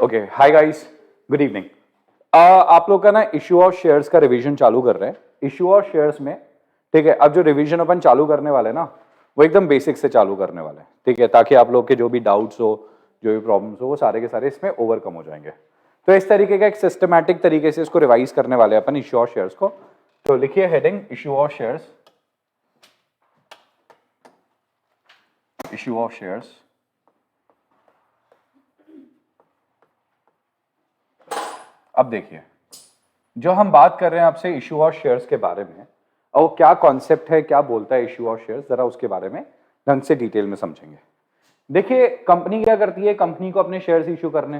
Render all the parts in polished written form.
Okay, hi guys, good evening. आप लोग का ना इश्यू ऑफ शेयर्स का रिवीजन चालू कर रहे हैं। इश्यू ऑफ शेयर्स में ठीक है, अब जो रिवीजन अपन चालू करने वाले हैं ना, वो एकदम बेसिक से चालू करने वाले हैं, ठीक है, ताकि आप लोग के जो भी डाउट्स हो, जो भी प्रॉब्लम्स हो, वो सारे के सारे इसमें ओवरकम हो जाएंगे। तो इस तरीके का एक सिस्टमैटिक तरीके से इसको रिवाइज करने वाले हैं अपन इश्यू ऑफ शेयर्स को। तो लिखिए heading issue of shares, issue of shares. अब देखिए, जो हम बात कर रहे हैं आपसे इश्यू ऑफ शेयर्स के बारे में, और वो क्या कॉन्सेप्ट है, क्या बोलता है इश्यू ऑफ शेयर्स, जरा उसके बारे में ढंग से डिटेल में समझेंगे। देखिए, कंपनी क्या करती है, कंपनी को अपने शेयर्स इश्यू करने,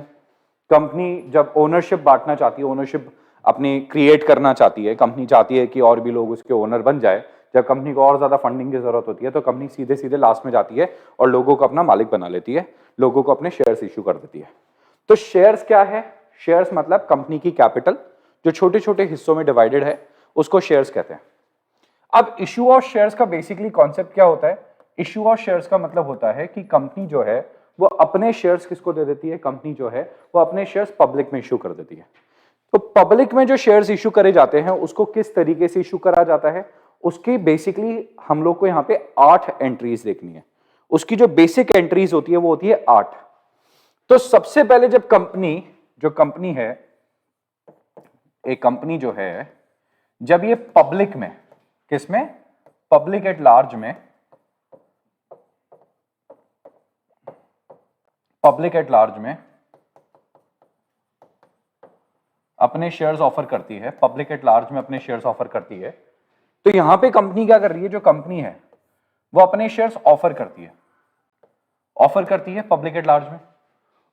कंपनी जब ओनरशिप बांटना चाहती है, ओनरशिप अपनी क्रिएट करना चाहती है, कंपनी चाहती है कि और भी लोग उसके ओनर बन जाए। जब कंपनी को और ज्यादा फंडिंग की जरूरत होती है तो कंपनी सीधे सीधे लास्ट में जाती है और लोगों को अपना मालिक बना लेती है, लोगों को अपने शेयर्स इश्यू कर देती है। तो शेयर्स क्या है? शेयर्स मतलब कंपनी की कैपिटल जो छोटे छोटे हिस्सों में डिवाइडेड है, उसको शेयर्स कहते हैं। अब इश्यू ऑफ शेयर्स का बेसिकली कॉन्सेप्ट क्या होता है? इश्यू ऑफ शेयर्स का मतलब होता है कि कंपनी जो है वो अपने शेयर्स किसको दे देती है? कंपनी जो है वो अपने शेयर्स पब्लिक में इश्यू कर देती है। तो पब्लिक में जो शेयर्स इश्यू करे जाते हैं उसको किस तरीके से इश्यू करा जाता है, उसकी बेसिकली हम लोग को यहाँ पे 8 एंट्रीज देखनी है। उसकी जो बेसिक एंट्रीज होती है वो होती है 8। तो सबसे पहले जब कंपनी है, एक कंपनी जो है, जब ये पब्लिक में, किसमें? पब्लिक एट लार्ज में, पब्लिक एट लार्ज में अपने शेयर्स ऑफर करती है, पब्लिक एट लार्ज में अपने शेयर्स ऑफर करती है, तो यहां पे कंपनी क्या कर रही है? जो कंपनी है वो अपने शेयर्स ऑफर करती है पब्लिक एट लार्ज में।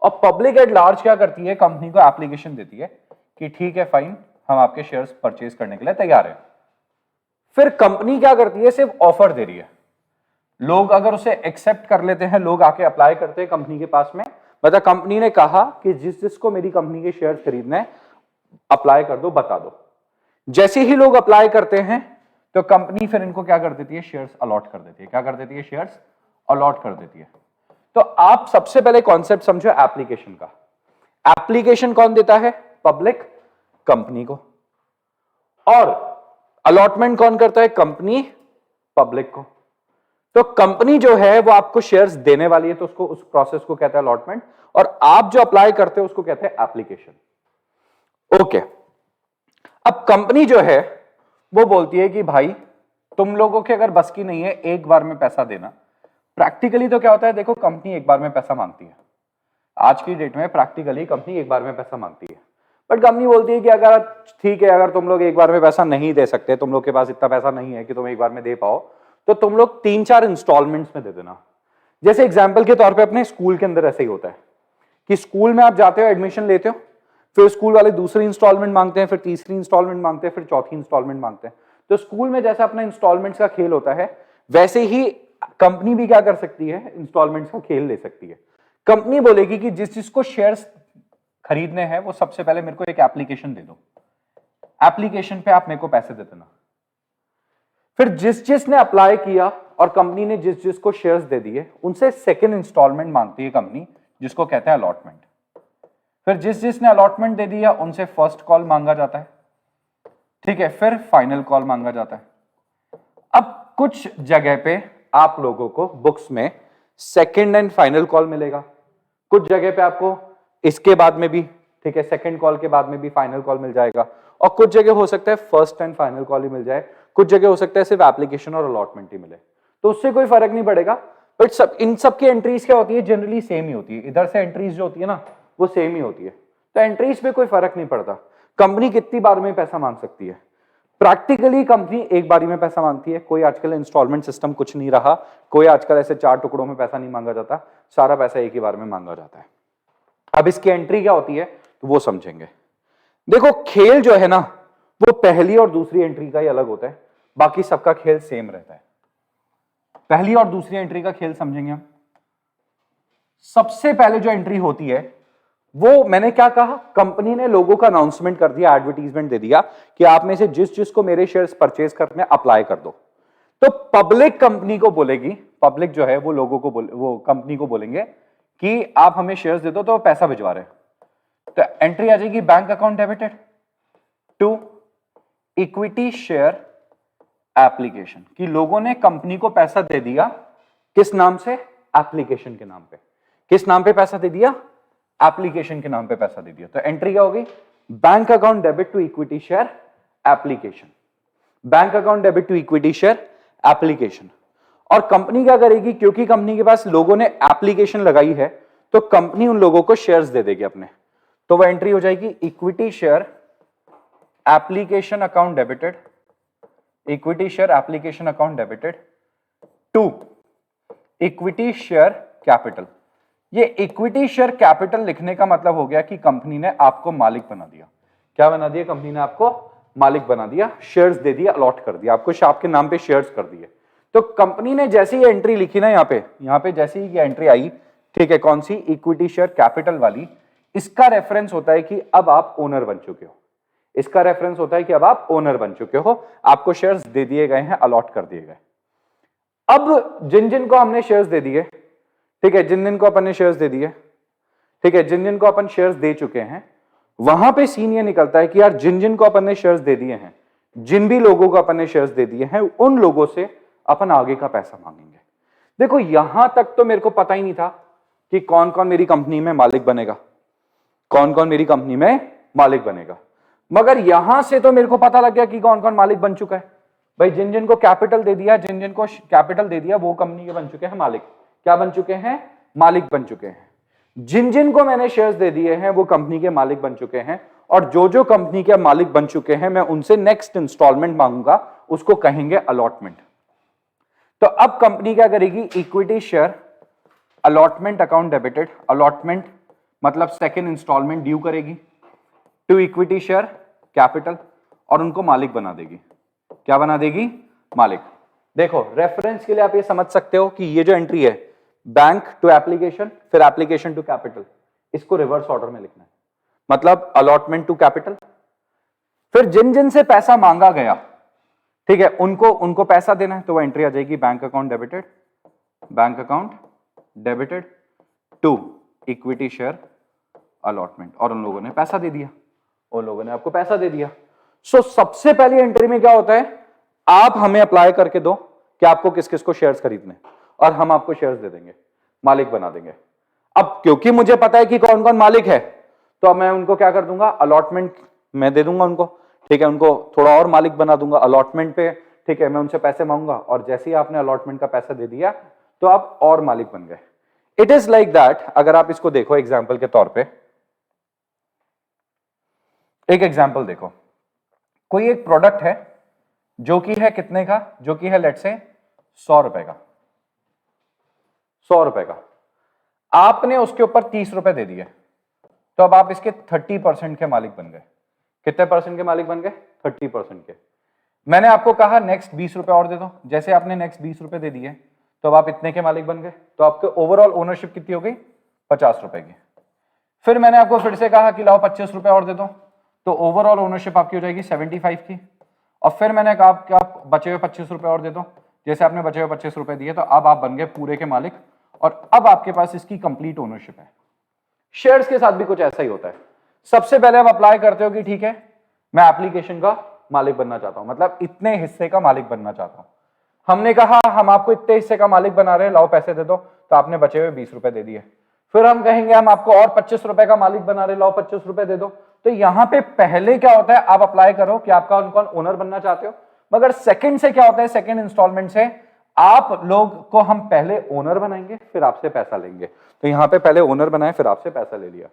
और पब्लिक एट लार्ज क्या करती है? कंपनी को एप्लीकेशन देती है कि ठीक है, फाइन, हम आपके शेयर्स परचेज करने के लिए तैयार हैं। फिर कंपनी क्या करती है? सिर्फ ऑफर दे रही है। लोग अगर उसे एक्सेप्ट कर लेते हैं, लोग आके अप्लाई करते हैं कंपनी के पास में, मतलब कंपनी ने कहा कि जिसको मेरी कंपनी के शेयर्स खरीदने हैं अप्लाई कर दो, बता दो। जैसे ही लोग अप्लाई करते हैं तो कंपनी फिर इनको क्या कर देती है? शेयर्स अलॉट कर देती है। क्या कर देती है? शेयर्स अलॉट कर देती है। तो आप सबसे पहले कॉन्सेप्ट समझो एप्लीकेशन का। एप्लीकेशन कौन देता है? पब्लिक, कंपनी को। और अलॉटमेंट कौन करता है? कंपनी, पब्लिक को। तो कंपनी जो है वो आपको शेयर्स देने वाली है, तो उसको, उस प्रोसेस को कहता है अलॉटमेंट, और आप जो अप्लाई करते हो उसको कहते हैं एप्लीकेशन। ओके, अब कंपनी जो है वो बोलती है कि भाई तुम लोगों के अगर बस की नहीं है एक बार में पैसा देना। प्रैक्टिकली तो क्या होता है, देखो, कंपनी एक बार में पैसा मांगती है। आज की डेट में प्रैक्टिकली कंपनी एक बार में पैसा मांगती है, बट कंपनी बोलती है कि अगर ठीक है, अगर तुम लोग एक बार में पैसा नहीं दे सकते, तुम लोग के पास इतना पैसा नहीं है कि तुम एक बार में दे पाओ, तो तुम लोग 3-4 इंस्टॉलमेंट्स में दे देना। जैसे एग्जाम्पल के तौर पे अपने स्कूल के अंदर ऐसे ही होता है कि स्कूल में आप जाते हो, एडमिशन लेते हो, फिर स्कूल वाले दूसरी इंस्टॉलमेंट मांगते हैं, फिर तीसरी इंस्टॉलमेंट मांगते हैं, फिर चौथी इंस्टॉलमेंट मांगते हैं। तो स्कूल में जैसा अपना इंस्टॉलमेंट्स का खेल होता है, वैसे ही कंपनी भी क्या कर सकती है? इंस्टॉलमेंट्स का खेल ले सकती है। कंपनी बोलेगी कि जिसको शेयर्स खरीदने हैं वो सबसे पहले मेरे को एक एप्लीकेशन दे दो, एप्लीकेशन पे आप मेरे को पैसे दे देना। फिर जिसने अप्लाई किया और कंपनी ने जिसको शेयर्स दे दिए, उनसे सेकंड इंस्टॉलमेंट मांगती है कंपनी, जिसको कहते हैं अलॉटमेंट। फिर जिसने अलॉटमेंट दे दिया उनसे फर्स्ट कॉल मांगा जाता है, ठीक है, फिर फाइनल कॉल मांगा जाता है। अब कुछ जगह पे आप लोगों को बुक्स में सेकंड एंड फाइनल कॉल मिलेगा, कुछ जगह पे आपको इसके बाद में भी, ठीक है, सेकंड कॉल के बाद में भी फाइनल कॉल मिल जाएगा, और कुछ जगह हो सकता है फर्स्ट एंड फाइनल कॉल ही मिल जाए, कुछ जगह हो सकता है सिर्फ एप्लीकेशन और अलॉटमेंट ही मिले। तो उससे कोई फर्क नहीं पड़ेगा, बट इन सब की एंट्रीज क्या होती है? जनरली सेम ही होती है। इधर से एंट्रीज जो होती है ना, वो सेम ही होती है। तो एंट्रीज पे कोई फर्क नहीं पड़ता। कंपनी कितनी बार में पैसा मांग सकती है? प्रैक्टिकली कंपनी एक बारी में पैसा मांगती है। कोई आजकल इंस्टॉलमेंट सिस्टम कुछ नहीं रहा, कोई आजकल ऐसे 4 टुकड़ों में पैसा नहीं मांगा जाता, सारा पैसा एक ही बार में मांगा जाता है। अब इसकी एंट्री क्या होती है तो वो समझेंगे। देखो, खेल जो है ना वो पहली और दूसरी एंट्री का ही अलग होता है, बाकी सबका खेल सेम रहता है। पहली और दूसरी एंट्री का खेल समझेंगे हम। सबसे पहले जो एंट्री होती है वो, मैंने क्या कहा, कंपनी ने लोगों का अनाउंसमेंट कर दिया, एडवर्टीजमेंट दे दिया कि आप में से जिसको मेरे शेयर्स परचेज करने अप्लाई कर दो। तो पब्लिक कंपनी को बोलेगी, पब्लिक जो है वो लोगों को वो कंपनी को बोलेंगे कि आप हमें शेयर्स दे दो, तो पैसा भिजवा रहे हैं। तो एंट्री आ जाएगी bank account debited to equity share application, कि लोगों ने कंपनी को पैसा दे दिया किस नाम से, एप्लीकेशन के नाम पे। किस नाम पे पैसा दे दिया, एप्लीकेशन के नाम पे पैसा दे दिया। तो एंट्री क्या होगी, bank account debit to equity share application, bank account debit to equity share application. और कंपनी क्या करेगी, क्योंकि कंपनी के पास लोगों ने एप्लीकेशन लगाई है तो कंपनी उन लोगों को शेयर्स दे देगी अपने, तो वो एंट्री हो जाएगी equity share application account debited, equity share application account debited to equity share capital. ये इक्विटी शेयर कैपिटल लिखने का मतलब हो गया कि कंपनी ने आपको मालिक बना दिया। क्या बना दिया, कंपनी ने आपको मालिक बना दिया, शेयर्स दे दिया, अलॉट कर दिया आपको, आपके नाम पे शेयर्स कर दिए। तो कंपनी ने जैसे ही एंट्री लिखी ना यहाँ पे जैसे ही एंट्री आई, ठीक है, कौन सी, इक्विटी शेयर कैपिटल वाली, इसका रेफरेंस होता है कि अब आप ओनर बन चुके हो। इसका रेफरेंस होता है कि अब आप ओनर बन चुके हो, आपको शेयर्स दे दिए गए हैं, अलॉट कर दिए गए। अब जिन जिन को हमने शेयर्स दे दिए, ठीक है, जिन जिन को अपन ने शेयर्स दे दिए, ठीक है, जिन जिन को अपन शेयर्स दे चुके हैं, वहां पे सीन ये निकलता है कि यार जिन जिन को अपन ने शेयर्स दे दिए हैं, जिन भी लोगों को अपन ने शेयर्स दे दिए हैं, उन लोगों से अपन आगे का पैसा मांगेंगे। देखो यहां तक तो मेरे को पता ही नहीं था कि कौन कौन मेरी कंपनी में मालिक बनेगा, कौन कौन मेरी कंपनी में मालिक बनेगा, मगर यहां से तो मेरे को पता लग गया कि कौन कौन मालिक बन चुका है। भाई जिन जिन को कैपिटल दे दिया, जिन जिन को कैपिटल दे दिया, वो कंपनी के बन चुके हैं मालिक। क्या बन चुके हैं, मालिक बन चुके हैं। जिन जिन को मैंने शेयर्स दे दिए हैं वो कंपनी के मालिक बन चुके हैं, और जो जो कंपनी के मालिक बन चुके हैं मैं उनसे नेक्स्ट इंस्टॉलमेंट मांगूंगा, उसको कहेंगे अलॉटमेंट। तो अब कंपनी क्या करेगी, equity share allotment account debited, allotment मतलब सेकेंड इंस्टॉलमेंट ड्यू करेगी टू इक्विटी शेयर कैपिटल, और उनको मालिक बना देगी। क्या बना देगी, मालिक। देखो रेफरेंस के लिए आप ये समझ सकते हो कि ये जो एंट्री है, बैंक टू एप्लीकेशन, फिर एप्लीकेशन टू कैपिटल, इसको रिवर्स ऑर्डर में लिखना है। मतलब अलॉटमेंट टू कैपिटल, फिर जिन जिन से पैसा मांगा गया, ठीक है, उनको पैसा देना है, तो वो एंट्री आ जाएगी bank account debited, bank account debited to equity share allotment, और उन लोगों ने पैसा दे दिया, उन लोगों ने आपको पैसा दे दिया। सो सबसे पहली एंट्री में क्या होता है, आप हमें अप्लाई करके दो कि आपको किस किस को शेयर्स खरीदने, और हम आपको शेयर्स दे देंगे, मालिक बना देंगे। अब क्योंकि मुझे पता है कि कौन कौन मालिक है, तो अब मैं उनको क्या कर दूंगा, अलॉटमेंट मैं दे दूंगा उनको, ठीक है, उनको थोड़ा और मालिक बना दूंगा अलॉटमेंट पे, ठीक है, मैं उनसे पैसे मांगूंगा, और जैसे ही आपने अलॉटमेंट का पैसा दे दिया तो आप और मालिक बन गए। It is like that. अगर आप इसको देखो एग्जाम्पल के तौर पे, एक एग्जाम्पल देखो, कोई एक प्रोडक्ट है जो कि है कितने का, जो कि है लेट्स से 100 रुपए का, 100 रुपए का, आपने उसके ऊपर 30 रुपए दे दिए, तो अब आप इसके 30% के मालिक बन गए। कितने परसेंट के मालिक बन गए, 30% के। मैंने आपको कहा नेक्स्ट 20 रुपए और दे दो, जैसे आपने नेक्स्ट 20 रुपए दे दिए तो अब आप इतने के मालिक बन गए, तो आपके ओवरऑल ओनरशिप कितनी हो गई, 50 रुपए की। फिर मैंने आपको फिर से कहा कि लाओ 25 रुपए और दे दो, तो ओवरऑल ओनरशिप आपकी हो जाएगी 75 की। और फिर मैंने कहा कि आप बचे हुए 25 रुपए और दे दो, जैसे आपने बचे हुए 25 रुपए दिए तो अब आप बन गए पूरे के मालिक, और अब आपके पास इसकी कंप्लीट ओनरशिप है। शेयर्स के साथ भी कुछ ऐसा ही होता है। सबसे पहले आप अप्लाई करते हो कि ठीक है मैं एप्लीकेशन का मालिक बनना चाहता हूं, मतलब इतने हिस्से का मालिक बनना चाहता हूं। हमने कहा हम आपको इतने हिस्से का मालिक बना रहे हैं, लाओ पैसे दे दो, तो आपने बचे हुए 20 रुपए दे दिए। फिर हम कहेंगे हम आपको और 25 रुपए का मालिक बना रहे, लाओ 25 रुपए दे दो। तो यहां पे पहले क्या होता है, आप अप्लाई करो कि आपका कौन ओनर बनना चाहते हो, मगर सेकंड से क्या होता है, सेकंड इंस्टॉलमेंट से आप लोग को हम पहले ओनर बनाएंगे फिर आपसे पैसा लेंगे। तो यहां पे पहले ओनर बनाए फिर आपसे पैसा ले लिया।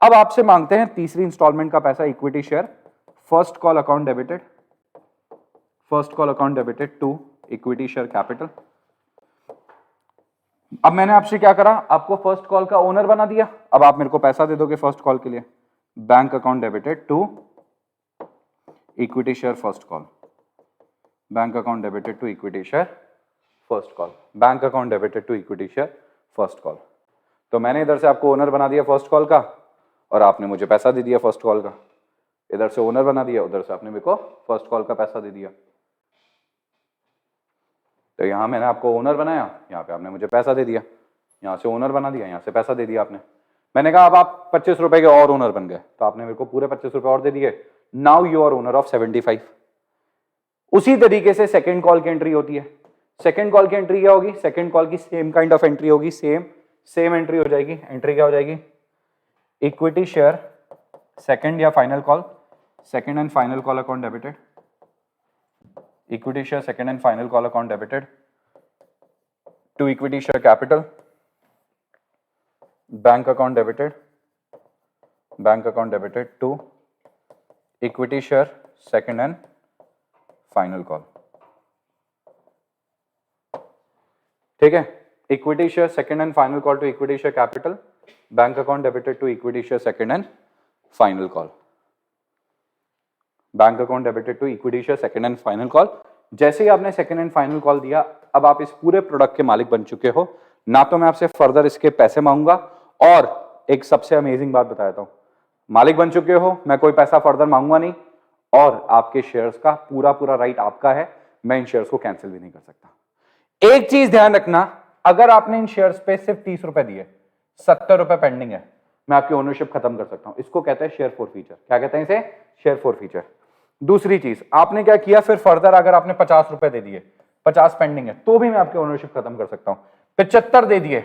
अब आपसे मांगते हैं तीसरी इंस्टॉलमेंट का पैसा, equity share first call account debited, first call account debited to equity share capital. अब मैंने आपसे क्या करा, आपको फर्स्ट कॉल का ओनर बना दिया, अब आप मेरे को पैसा दे दोगे फर्स्ट कॉल के लिए, bank account debited to equity share first call, bank account debited to equity share first call, bank account debited to equity share first call. तो मैंने इधर से आपको ओनर बना दिया फर्स्ट कॉल का, और आपने मुझे पैसा दे दिया फर्स्ट कॉल का। इधर से ओनर बना दिया, उधर से आपने मेरे को फर्स्ट कॉल का पैसा दे दिया। तो यहां मैंने आपको ओनर बनाया, यहां पे आपने मुझे पैसा दे दिया, यहां से ओनर बना दिया, यहां से पैसा दे दिया आपने। मैंने कहा अब आप 25 रुपए के और ओनर बन गए, तो आपने मेरे को पूरे 25 रुपए और दे दिए, now you are owner of 75। उसी तरीके से सेकंड कॉल की एंट्री होती है। सेकंड कॉल की एंट्री क्या होगी, सेकंड कॉल की सेम काइंड ऑफ एंट्री होगी, सेम एंट्री हो जाएगी। एंट्री क्या हो जाएगी, इक्विटी शेयर सेकंड या final call, second and final call account debited, equity share second and final call account debited to equity share capital, bank account debited to equity share second and final call. ठीक है, equity share second and final call to equity share capital, bank account debited to equity share second and final call, bank account debited to equity share second and final call. जैसे ही आपने second and final call दिया, अब आप इस पूरे product के मालिक बन चुके हो। ना तो मैं आपसे फर्दर इसके पैसे मांगूंगा, और एक सबसे अमेजिंग बात बताता हूं, मालिक बन चुके हो, मैं कोई पैसा फर्दर मांगूंगा नहीं, और आपके शेयर्स का पूरा राइट आपका है, मैं इन शेयर्स को कैंसिल भी नहीं कर सकता। एक चीज ध्यान रखना, अगर आपने इन शेयर्स पे सिर्फ 30 रुपए दिए, 70 रुपए पेंडिंग है, मैं आपकी ओनरशिप खत्म कर सकता हूं। इसको कहते हैं शेयर फॉरफीचर। क्या कहते हैं इसे, शेयर फॉरफीचर। दूसरी चीज, आपने क्या किया फिर फर्दर, अगर आपने 50 रुपए दे दिए, 50 पेंडिंग है, तो भी मैं आपकी ओनरशिप खत्म कर सकता हूं। 75 दे दिए,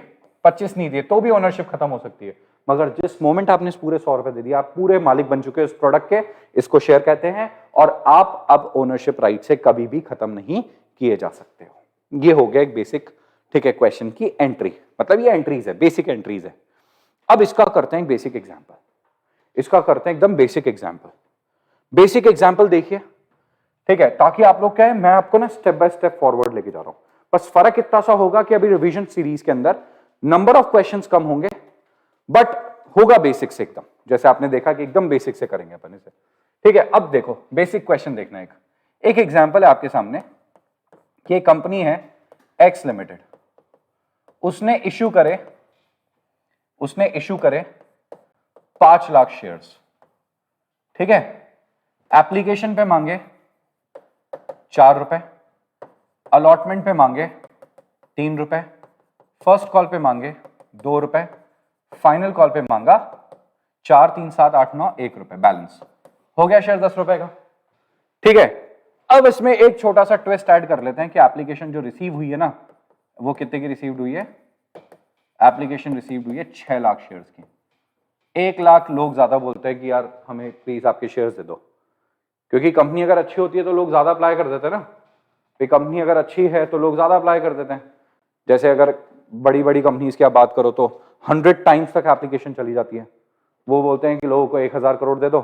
25 नहीं दिए, तो भी ओनरशिप खत्म हो सकती है। मगर जिस मोमेंट आपने इस पूरे 100 रुपए दे दिया, आप पूरे मालिक बन चुके हो इस प्रोडक्ट के, इसको शेयर कहते हैं, और आप अब ओनरशिप राइट से कभी भी खत्म नहीं किए जा सकते हो। ये हो गया एक बेसिक, ठीक है, क्वेश्चन की एंट्री, मतलब ये एंट्रीज है, बेसिक एंट्रीज है। अब इसका करते हैं बेसिक एग्जांपल, इसका करते हैं एकदम बेसिक एग्जांपल। बेसिक एग्जांपल देखिए, ठीक है, ताकि आप लोग क्या है, मैं आपको ना स्टेप बाय स्टेप फॉरवर्ड लेके जा रहा हूं। बस फर्क इतना सा होगा कि अभी रिवीजन सीरीज के अंदर नंबर ऑफ क्वेश्चंस कम होंगे, बट होगा बेसिक से एकदम, जैसे आपने देखा कि एकदम बेसिक से करेंगे अपन इसे। ठीक है, अब देखो बेसिक क्वेश्चन देखना। एक एग्जांपल है आपके सामने कि एक कंपनी है एक्स लिमिटेड, उसने इश्यू करे 5 लाख शेयर्स। ठीक है, एप्लीकेशन पे मांगे 4 रुपए, अलॉटमेंट पे मांगे 3 रुपए, फर्स्ट कॉल पे मांगे 2 रुपए, फाइनल कॉल पे मांगा 4, 3, 7, 8, 9, 1 रुपए, बैलेंस हो गया शेयर 10 रुपए का। ठीक है, अब इसमें एक छोटा सा ट्विस्ट ऐड कर लेते हैं कि एप्लीकेशन जो रिसीव हुई है ना, वो कितने की रिसीव्ड हुई है, एप्लीकेशन रिसीव्ड हुई है 6 लाख शेयर्स की। 1 लाख लोग ज्यादा बोलते हैं कि यार हमें प्लीज आपके शेयर्स दे दो, क्योंकि कंपनी अगर अच्छी होती है तो लोग ज्यादा अप्लाई कर देते हैं ना। कंपनी अगर अच्छी है तो लोग ज्यादा अप्लाई कर देते हैं। जैसे अगर बड़ी बड़ी कंपनीज की आप बात करो तो 100 टाइम्स तक एप्लीकेशन चली जाती है। वो बोलते हैं कि लोगों को 1000 करोड़ दे दो,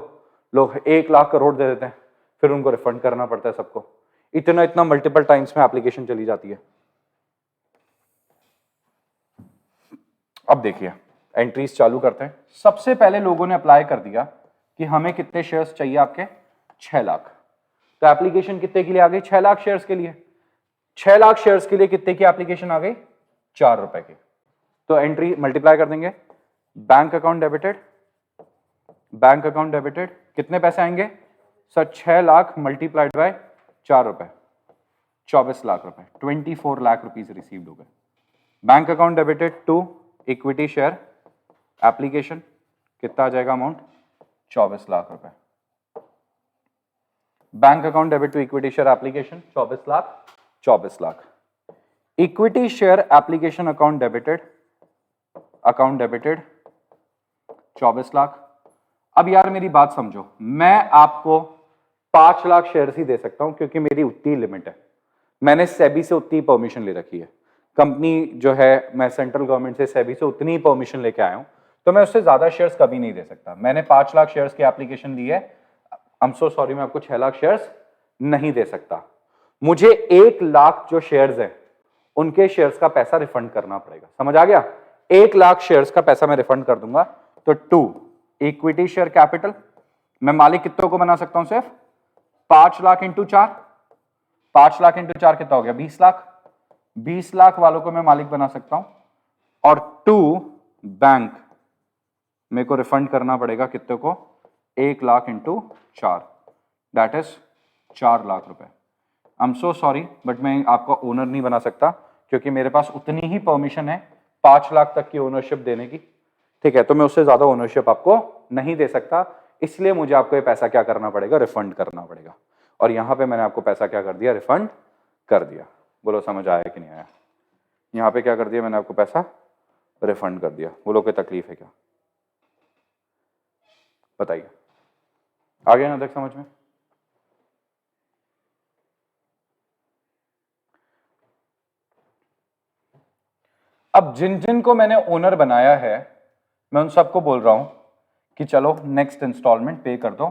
लोग 1 लाख करोड़ दे देते हैं, फिर उनको रिफंड करना पड़ता है सबको। इतना मल्टीपल टाइम्स में एप्लीकेशन चली जाती है। अब देखिए एंट्रीज चालू करते हैं। सबसे पहले लोगों ने अप्लाई कर दिया कि हमें कितने शेयर्स चाहिए आपके, 6 लाख। तो एप्लीकेशन कितने के लिए आ गई, 6 लाख शेयर्स के लिए। 6 लाख शेयर्स के लिए कितने की एप्लीकेशन आ गई, 4 रुपए की। तो एंट्री मल्टीप्लाई कर देंगे, बैंक अकाउंट डेबिटेड कितने पैसे आएंगे सर, 6 लाख मल्टीप्लाइड बाय 4 रुपए, 24 लाख रुपए, 24 लाख रुपीज रिसीव्ड हो गए। Bank account debited to equity share application कितना आ जाएगा अमाउंट, 24 लाख रुपए। Bank account debit to equity share application 24 lakh. Equity share application account debited 24 lakh. अब यार मेरी बात समझो, मैं आपको 5 लाख शेयर्स ही दे सकता हूं क्योंकि मेरी उतनी लिमिट है। मैंने सेबी से उतनी परमिशन ले रखी है। कंपनी जो है, मैं सेंट्रल गवर्नमेंट से सेबी से उतनी ही परमिशन लेके आया हूं, तो मैं उससे ज्यादा शेयर्स कभी नहीं दे सकता। मैंने 5 लाख शेयर्स की एप्लीकेशन दी है, आई एम सो सॉरी, मैं आपको 6 लाख शेयर्स नहीं दे सकता। मुझे 1 लाख जो शेयर्स है उनके शेयर्स का पैसा रिफंड करना पड़ेगा। समझ आ गया, 1 लाख शेयर्स का पैसा मैं रिफंड कर दूंगा। तो 2 इक्विटी शेयर कैपिटल, मैं मालिक कितनों को बना सकता हूं, सिर्फ 5 लाख इंटू 4, 5 लाख इंटू 4 कितना हो गया, 20 लाख। 20 लाख वालों को मैं मालिक बना सकता हूं। और 2 बैंक, मेरे को रिफंड करना पड़ेगा कितने को, 1 lakh into 4, that is 4 lakh रुपए। I'm so sorry but मैं आपका ओनर नहीं बना सकता क्योंकि मेरे पास उतनी ही परमिशन है 5 लाख तक की ओनरशिप देने की। ठीक है, तो मैं उससे ज्यादा ओनरशिप आपको नहीं दे सकता, इसलिए मुझे आपको ये पैसा क्या करना पड़ेगा, रिफंड करना पड़ेगा। और यहां पे मैंने आपको पैसा क्या कर दिया, रिफंड कर दिया। बोलो समझ आया कि नहीं आया? यहां पे क्या कर दिया मैंने, आपको पैसा रिफंड कर दिया। बोलो कोई तकलीफ है क्या, बताइए। आ गया ना तक समझ में? अब जिन जिन को मैंने ओनर बनाया है, मैं उन सबको बोल रहा हूं कि चलो नेक्स्ट इंस्टॉलमेंट पे कर दो,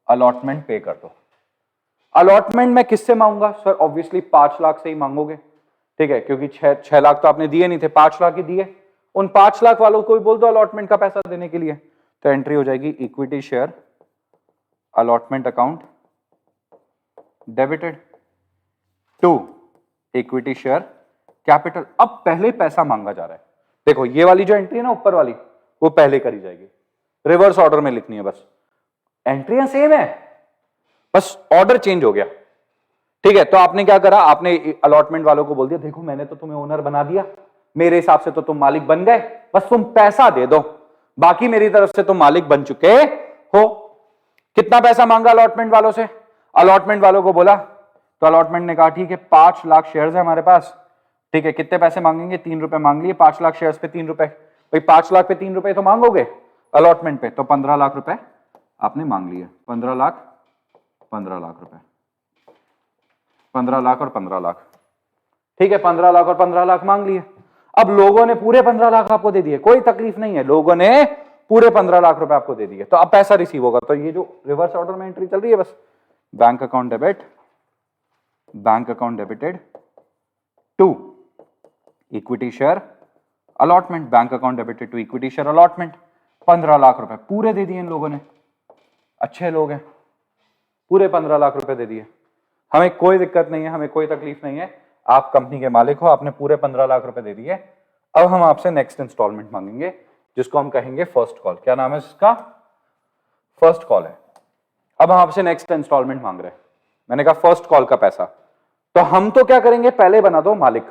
अलॉटमेंट पे कर दो। अलॉटमेंट मैं किससे मांगूंगा सर? ऑब्वियसली 5 लाख से ही मांगोगे, ठीक है, क्योंकि 6 लाख तो आपने दिए नहीं थे, 5 लाख ही दिए। उन 5 लाख वालों को भी बोल दो अलॉटमेंट का पैसा देने के लिए। तो एंट्री हो जाएगी equity share allotment account debited to equity share capital. अब पहले पैसा मांगा जा रहा है। देखो ये वाली जो एंट्री है ना ऊपर वाली, वो पहले करी जाएगी, रिवर्स ऑर्डर में लिखनी है बस। एंट्रियां सेम है, बस ऑर्डर चेंज हो गया, ठीक है। तो आपने क्या करा, आपने अलॉटमेंट वालों को बोल दिया देखो मैंने तो तुम्हें ओनर बना दिया, मेरे हिसाब से तो तुम मालिक बन गए, बस तुम पैसा दे दो, बाकी मेरी तरफ से तुम मालिक बन चुके हो। कितना पैसा मांगा अलॉटमेंट वालों से? अलॉटमेंट वालों को बोला, तो अलॉटमेंट ने कहा ठीक है 5 लाख शेयर्स है हमारे पास, ठीक है, कितने पैसे मांगेंगे? 3 रुपए मांग लिए, 5 लाख शेयर्स पे 3 रुपए, भाई 5 लाख पे 3 रुपए तो मांगोगे अलॉटमेंट पे, तो 15 लाख रुपए आपने मांग लिए। 15 लाख, 15 लाख रुपए, 15 लाख और 15 लाख, ठीक है, 15 लाख और 15 लाख मांग लिए। अब लोगों ने पूरे 15 लाख आपको दे दिए, कोई तकलीफ नहीं है, लोगों ने पूरे 15 लाख रुपए आपको दे दिए, तो अब पैसा रिसीव होगा। तो ये जो रिवर्स ऑर्डर में एंट्री चल रही है, बस bank account debit, bank account debited to equity share allotment, bank account debited to equity share allotment. 15 lakh रुपए पूरे दे दिए इन लोगों ने, अच्छे लोग हैं, पूरे 15 लाख रुपए दे दिए। हमें कोई दिक्कत नहीं है, हमें कोई तकलीफ नहीं है, आप कंपनी के मालिक हो, आपने पूरे 15 लाख रुपए दे दिए। अब हम आपसे नेक्स्ट इंस्टॉलमेंट मांगेंगे, जिसको हम कहेंगे फर्स्ट कॉल। क्या नाम है इसका? फर्स्ट कॉल है। अब हम आपसे नेक्स्ट इंस्टॉलमेंट मांग रहे हैं, मैंने कहा फर्स्ट कॉल का पैसा। तो हम तो क्या करेंगे, पहले बना दो मालिक,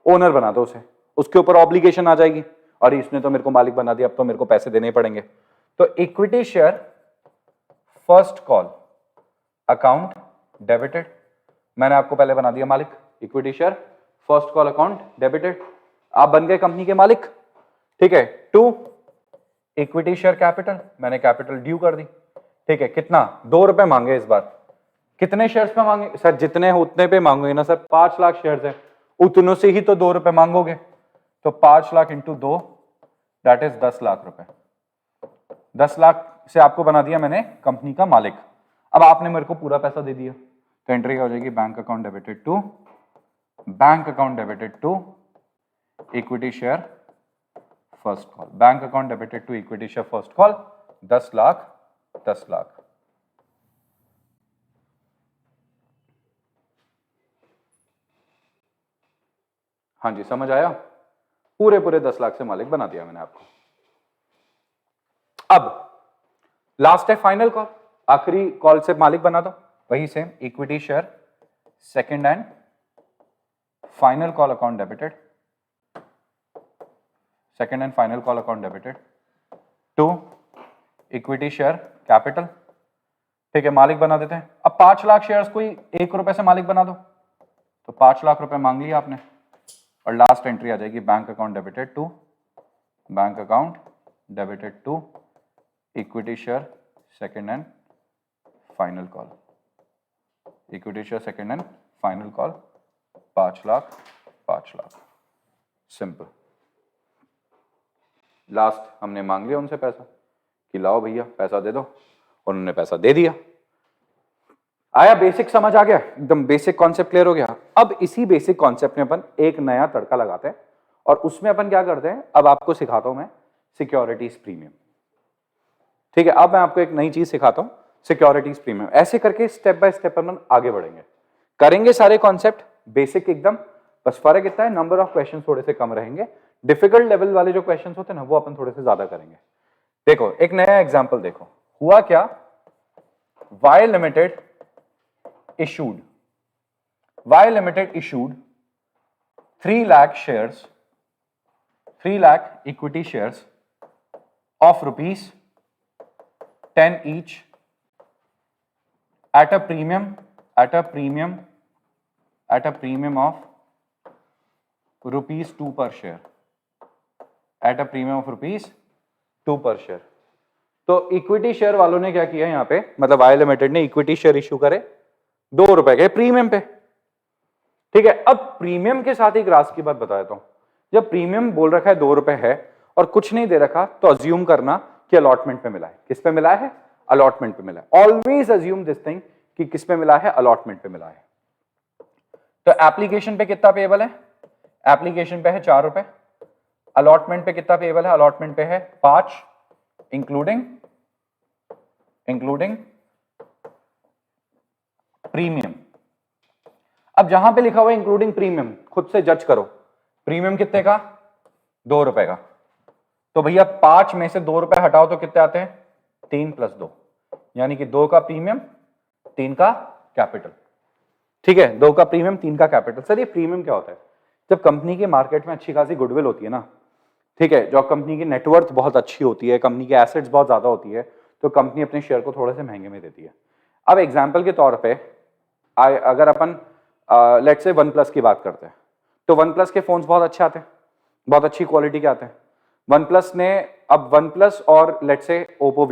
ओनर बना दो उसे, उसके ऊपर ऑब्लिगेशन आ जाएगी, और इसने तो मेरे को मालिक बना दिया, अब तो मेरे को पैसे देने पड़ेंगे। तो equity share first call account debited, मैंने आपको पहले बना दिया मालिक, equity share first call account debited, आप बन गए कंपनी के मालिक, ठीक है। टू इक्विटी शेयर कैपिटल, मैंने कैपिटल ड्यू कर दी, ठीक है। कितना? 2 रुपए मांगे इस बार। कितने शेयर्स पे मांगे सर? जितने हैं उतने पे मांगोगे ना सर, 5 लाख शेयर्स है, उतनों से ही तो 2 रुपए मांगोगे, तो 5 lakh into 2 that is 10 lakh रुपए। 10 लाख से आपको बना दिया मैंने कंपनी का मालिक। अब आपने मेरे को पूरा पैसा दे दिया, तो एंट्री क्या हो जाएगी, bank account debited to, bank account debited to equity share first call, bank account debited to equity share first call 10 lakh, 10 lakh. हाँ जी समझ आया, पूरे पूरे 10 लाख से मालिक बना दिया मैंने आपको। अब लास्ट है फाइनल कॉल, आखिरी कॉल से मालिक बना दो, वही same equity share second and final call account debited, second and final call account debited to equity share capital, ठीक है, मालिक बना देते हैं। अब 5 लाख शेयर्स को ही 1 रुपए से मालिक बना दो, तो 5 लाख रुपए मांग लिया आपने, और लास्ट एंट्री आ जाएगी bank account debited to, bank account debited to equity share second and final call, equity share second and final call 5 lakh, 5 lakh, simple. Last हमने मांग लिया उनसे पैसा कि लाओ भैया पैसा दे दो, और उन्होंने पैसा दे दिया। आया? बेसिक समझ आ गया, एकदम बेसिक कॉन्सेप्ट क्लियर हो गया। अब इसी बेसिक कॉन्सेप्ट में अपन एक नया तड़का लगाते हैं, और उसमें अपन क्या करते हैं, अब आपको सिखाता हूं मैं सिक्योरिटीज प्रीमियम, ठीक है। अब मैं आपको एक नई चीज सिखाता हूं, सिक्योरिटीज प्रीमियम। ऐसे करके स्टेप बाय स्टेप अपन आगे बढ़ेंगे, करेंगे सारे कॉन्सेप्ट बेसिक एकदम, बस फर्क इतना है नंबर ऑफ क्वेश्चन थोड़े से कम रहेंगे, डिफिकल्ट लेवल वाले जो क्वेश्चन होते हैं ना वो अपन थोड़े से ज्यादा करेंगे। देखो एक नया एग्जाम्पल देखो, हुआ क्या, Y limited issued, Y Limited issued 3 lakh shares, 3 lakh equity shares of rupees 10 each at a premium of rupees 2 per share, at a premium of rupees 2 per share। तो इक्विटी शेयर वालों ने क्या किया यहां पे, मतलब आई लिमिटेड ने equity share issue करे 2 रुपए के प्रीमियम पे, ठीक है। अब प्रीमियम के साथ एक राज की बात बता देता हूं, जब प्रीमियम बोल रखा है 2 रुपए है और कुछ नहीं दे रखा, तो अज्यूम करना कि अलॉटमेंट पे मिला है। किस पे मिला है? अलॉटमेंट पे मिला है। ऑलवेज अज्यूम दिस थिंग कि किस पे मिला है? अलॉटमेंट पे मिला है। तो एप्लीकेशन पे कितना पेएबल है? एप्लीकेशन पे है 4 रुपए। अलॉटमेंट पे कितना पेएबल है? अलॉटमेंट पे है 5, इंक्लूडिंग प्रीमियम। अब जहां पे लिखा हुआ है इंक्लूडिंग प्रीमियम, खुद से जज करो, प्रीमियम कितने का? 2 रुपए का। तो भैया 5 में से 2 रुपए हटाओ तो कितने आते हैं? 3 + 2, यानी कि 2 का प्रीमियम 3 का कैपिटल, ठीक है। 2 का प्रीमियम 3 का कैपिटल। सर ये प्रीमियम क्या होता है? जब कंपनी की मार्केट में अच्छी खासी गुडविल होती है ना, ठीक है, जब कंपनी की नेटवर्थ बहुत अच्छी होती है, कंपनी की एसेट्स बहुत ज्यादा होती है, तो कंपनी अपने शेयर को थोड़े से महंगे में देती है। अब एग्जाम्पल के तौर पर अगर अपन लेट्स से OnePlus की बात करते हैं, तो OnePlus के फोन्स बहुत अच्छे आते हैं, बहुत अच्छी क्वालिटी के आते हैं। OnePlus ने अब OnePlus और लेट्स से ओप्पो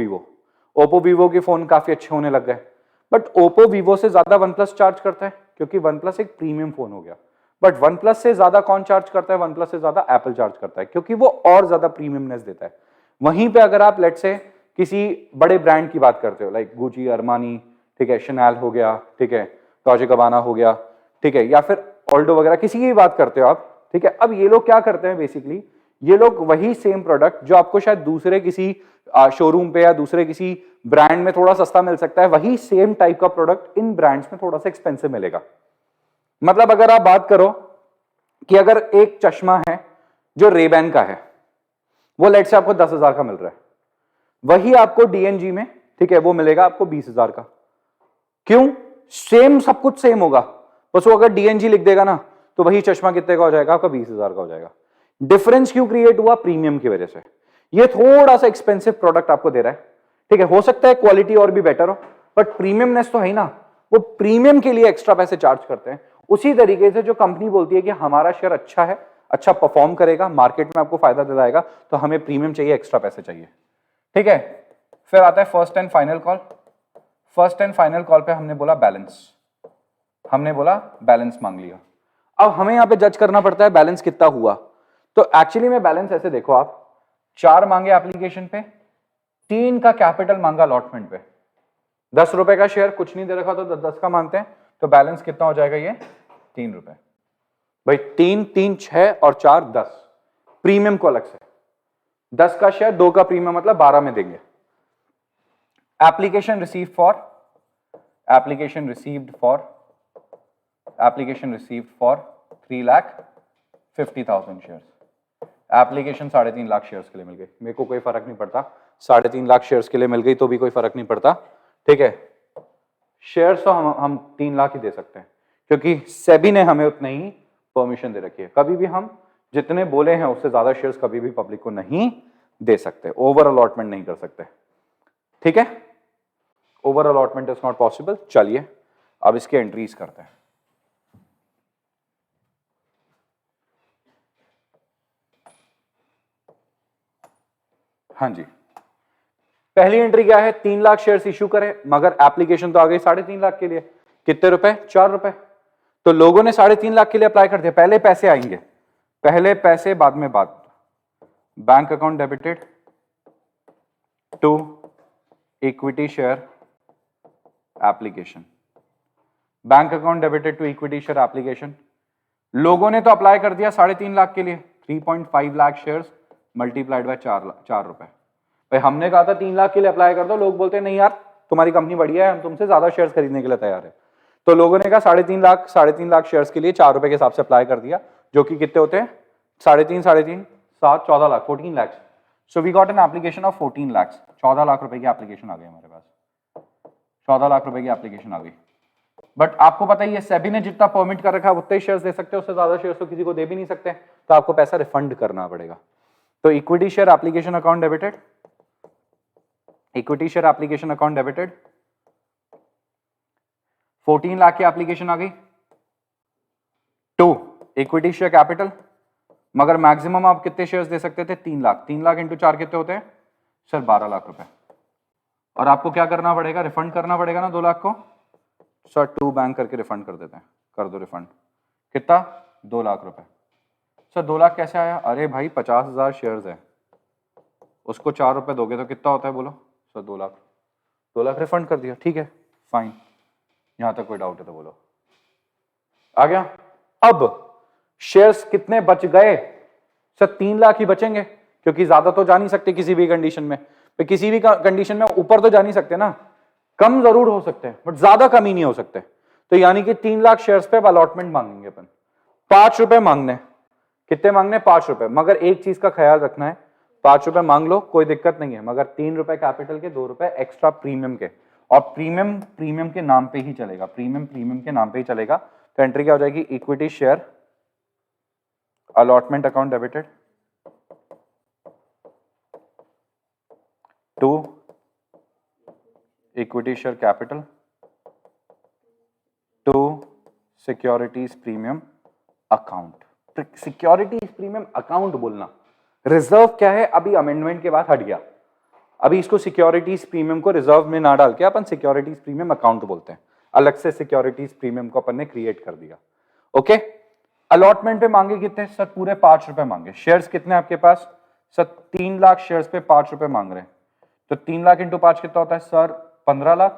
वीवो के फोन काफी अच्छे होने लग गए, बट ओप्पो वीवो से ज्यादा OnePlus चार्ज करता है, क्योंकि OnePlus एक प्रीमियम फोन हो गया। बट OnePlus से ज्यादा कौन चार्ज करता है? OnePlus से ज्यादा एप्पल चार्ज करता है, क्योंकि वो और ज्यादा प्रीमियमनेस देता है। वहीं पे अगर आप लेट्स से किसी बड़े ब्रांड की बात करते हो, लाइक गुची, अरमानी, ठीक है, शनैल हो गया, ठीक है, डॉल्चे गबाना हो गया, ठीक है, या फिर ऑल्डो वगैरह, किसी की भी बात करते हो आप, ठीक है। अब ये लोग क्या करते हैं? बेसिकली ये लोग वही सेम प्रोडक्ट जो आपको शायद दूसरे किसी शोरूम पे या दूसरे किसी ब्रांड में थोड़ा सस्ता मिल सकता है, वही सेम टाइप का प्रोडक्ट इन ब्रांड्स में थोड़ा सा एक्सपेंसिव मिलेगा। मतलब अगर आप बात करो कि अगर एक चश्मा है जो रेबैन का है, वो लेट से आपको 10,000 का मिल रहा है, वही आपको डीएनजी में, ठीक है, वो मिलेगा आपको 20,000 का। क्यों? सेम, सब कुछ सेम होगा, बस वो अगर डीएनजी लिख देगा ना, तो वही चश्मा कितने का हो जाएगा? आपका 20,000 का हो जाएगा। डिफरेंस क्यों क्रिएट हुआ? प्रीमियम की वजह से। ये थोड़ा सा एक्सपेंसिव प्रोडक्ट आपको दे रहा है, ठीक है, हो सकता है क्वालिटी और भी बेटर हो, बट प्रीमियमनेस तो है ही ना, वो प्रीमियम के लिए एक्स्ट्रा पैसे चार्ज करते हैं। उसी तरीके से जो कंपनी बोलती है कि हमारा शेयर अच्छा है, अच्छा परफॉर्म करेगा, मार्केट में आपको फायदा दिलाएगा, तो हमें प्रीमियम चाहिए, एक्स्ट्रा पैसे चाहिए, ठीक है। फिर आता है first and final call. First and final call पे हमने बोला बैलेंस मांग लिया। अब हमें यहां पे जज करना पड़ता है बैलेंस कितना हुआ। तो एक्चुअली में बैलेंस ऐसे देखो आप, 4 मांगे एप्लीकेशन पे, 3 का कैपिटल मांगा अलॉटमेंट पे, 10 रुपए का शेयर, कुछ नहीं दे रखा तो 10 का मांगते हैं, तो बैलेंस कितना हो जाएगा? ये 3 रुपए। भाई 3 3 6 और 4 10, प्रीमियम को अलग से 10 का शेयर, 2 का प्रीमियम, मतलब 12 में देंगे। Application received for 3,50,000 shares. Application 3.5 lakh shares के लिए मिल गई, मेरे को कोई फर्क नहीं पड़ता, 3.5 लाख शेयर्स के लिए मिल गई तो भी कोई फर्क नहीं पड़ता, ठीक है। शेयर्स तो हम 3 लाख ही दे सकते हैं, क्योंकि सेबी ने हमें उतने ही परमिशन दे रखी है। कभी भी हम जितने बोले हैं उससे ज्यादा शेयर्स कभी भी पब्लिक को नहीं दे सकते, ओवर अलॉटमेंट नहीं कर सकते, ठीक है। Over allotment is not possible. चलिए अब इसके एंट्रीज करते हैं। हाँ जी, पहली एंट्री क्या है? 3 लाख शेयर्स इश्यू करें, मगर एप्लीकेशन तो आ गई 3.5 लाख के लिए। कितने रुपए? 4 रुपए। तो लोगों ने 3.5 लाख के लिए अप्लाई कर दिया। पहले पैसे आएंगे, पहले पैसे बाद में बात। Bank account debited to equity share application, bank account debited to equity share application. लोगों ने तो अप्लाई कर दिया 3.5 लाख के लिए, 3.5 लाख शेयर्स मल्टीप्लाइड बाय 4 रुपए। भाई हमने कहा था 3 लाख के लिए अप्लाई कर दो, लोग बोलते हैं नहीं यार तुम्हारी कंपनी बढ़िया है, हम तुमसे ज्यादा शेयर्स खरीदने के लिए तैयार है। तो लोगों ने कहा 3.5 लाख शेयर्स के लिए 4 रुपए के हिसाब से अप्लाई कर दिया, जो कि कितने होते हैं? 3.5 7 14 lakh, 14 lakh. So we got an application of 14 lakh. 14 lakh रुपए की एप्लीकेशन आ गई हमारे पास, 14 लाख रुपए की एप्लीकेशन आ गई। बट आपको पता ही है सेबी ने जितना परमिट कर रखा है उतने शेयर्स दे सकते हैं, उससे ज्यादा शेयर्स तो किसी को दे भी नहीं सकते, तो आपको पैसा रिफंड करना पड़ेगा। तो equity share application account debited equity share application account debited, 14 lakh की एप्लीकेशन आ गई। 2 इक्विटी शेयर कैपिटल, मगर मैक्सिमम आप कितने शेयर्स दे सकते थे? 3 लाख। 3 लाख इंटू 4 कितने होते हैं सर? 12 लाख रुपए। और आपको क्या करना पड़ेगा? रिफंड करना पड़ेगा ना 2 लाख को। सर 2 बैंक करके रिफंड कर देते हैं, कर दो रिफंड। कितना? 2 लाख रुपए। सर 2 लाख कैसे आया? अरे भाई 50,000 शेयर्स है, उसको 4 रुपए दोगे तो कितना होता है बोलो? सर 2 लाख। 2 लाख रिफंड कर दिया, ठीक है फाइन। यहां तक कोई डाउट है तो बोलो। आ गया? अब शेयर्स कितने बच गए? सर 3 लाख ही बचेंगे, क्योंकि ज्यादा तो जा नहीं सकते किसी भी कंडीशन में। तो किसी भी कंडीशन में ऊपर तो जा नहीं सकते ना, कम जरूर हो सकते हैं बट ज्यादा कम ही नहीं हो सकते। तो यानी कि 3 लाख शेयर्स पे अलॉटमेंट मांगेंगे अपन। 5 रुपए मांगने। कितने मांगने? 5 रुपए। मगर एक चीज का ख्याल रखना है, 5 रुपए मांग लो कोई दिक्कत नहीं है, मगर 3 रुपए कैपिटल के, 2 रुपए एक्स्ट्रा प्रीमियम के। और प्रीमियम प्रीमियम के नाम पे ही चलेगा, प्रीमियम प्रीमियम के नाम पे ही चलेगा। तो एंट्री क्या हो जाएगी? Equity share allotment account debited to equity share capital to securities premium account. Securities premium account बोलना, रिजर्व क्या है अभी अमेंडमेंट के बाद हट गया। अभी इसको सिक्योरिटीज प्रीमियम को रिजर्व में ना डाल के अपन सिक्योरिटीज प्रीमियम अकाउंट बोलते हैं। अलग से सिक्योरिटीज प्रीमियम को अपन ने क्रिएट कर दिया। ओके, अलॉटमेंट पे मांगे कितने? सर पूरे 5 रुपए मांगे। शेयर्स कितने आपके पास? सर 3 लाख शेयर्स पे 5 रुपए मांग रहे हैं। तो 3 लाख इंटू 5 कितना होता है सर? 15 लाख।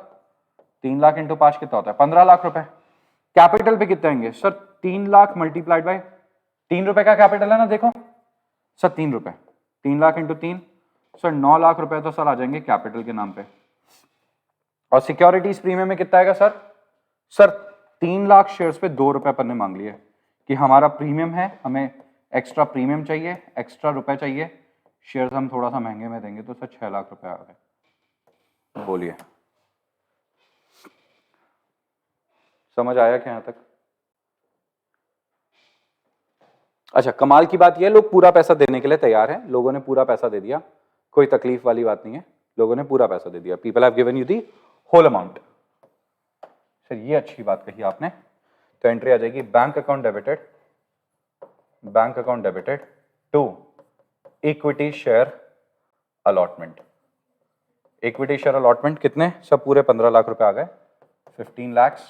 3 लाख इंटू 5 कितना होता है? 15 लाख रुपए। कैपिटल पे कितने आएंगे सर? 3 लाख मल्टीप्लाइड बाय 3 रुपए का कैपिटल है ना, देखो सर 3 रुपए। 3 लाख इंटू 3 सर 9 लाख रुपए तो सर आ जाएंगे कैपिटल के नाम पे। और सिक्योरिटीज प्रीमियम में कितना आएगा सर? सर 3 लाख शेयर्स पे 2 रुपए अपन ने मांग लिए कि हमारा प्रीमियम है, हमें एक्स्ट्रा प्रीमियम चाहिए, एक्स्ट्रा रुपए चाहिए, शेयर्स हम थोड़ा सा महंगे में देंगे, तो सर 6 लाख रुपए आ गए। बोलिए समझ आया क्या यहां तक? अच्छा, कमाल की बात यह है लोग पूरा पैसा देने के लिए तैयार हैं। लोगों ने पूरा पैसा दे दिया, कोई तकलीफ वाली बात नहीं है, लोगों ने पूरा पैसा दे दिया। People have given you the whole amount. Sir ये अच्छी बात कही आपने। तो एंट्री आ जाएगी bank account debited, bank account debited to equity share allotment. Equity share allotment कितने? सब पूरे 15 लाख रुपए आ गए। 15 लैक्स,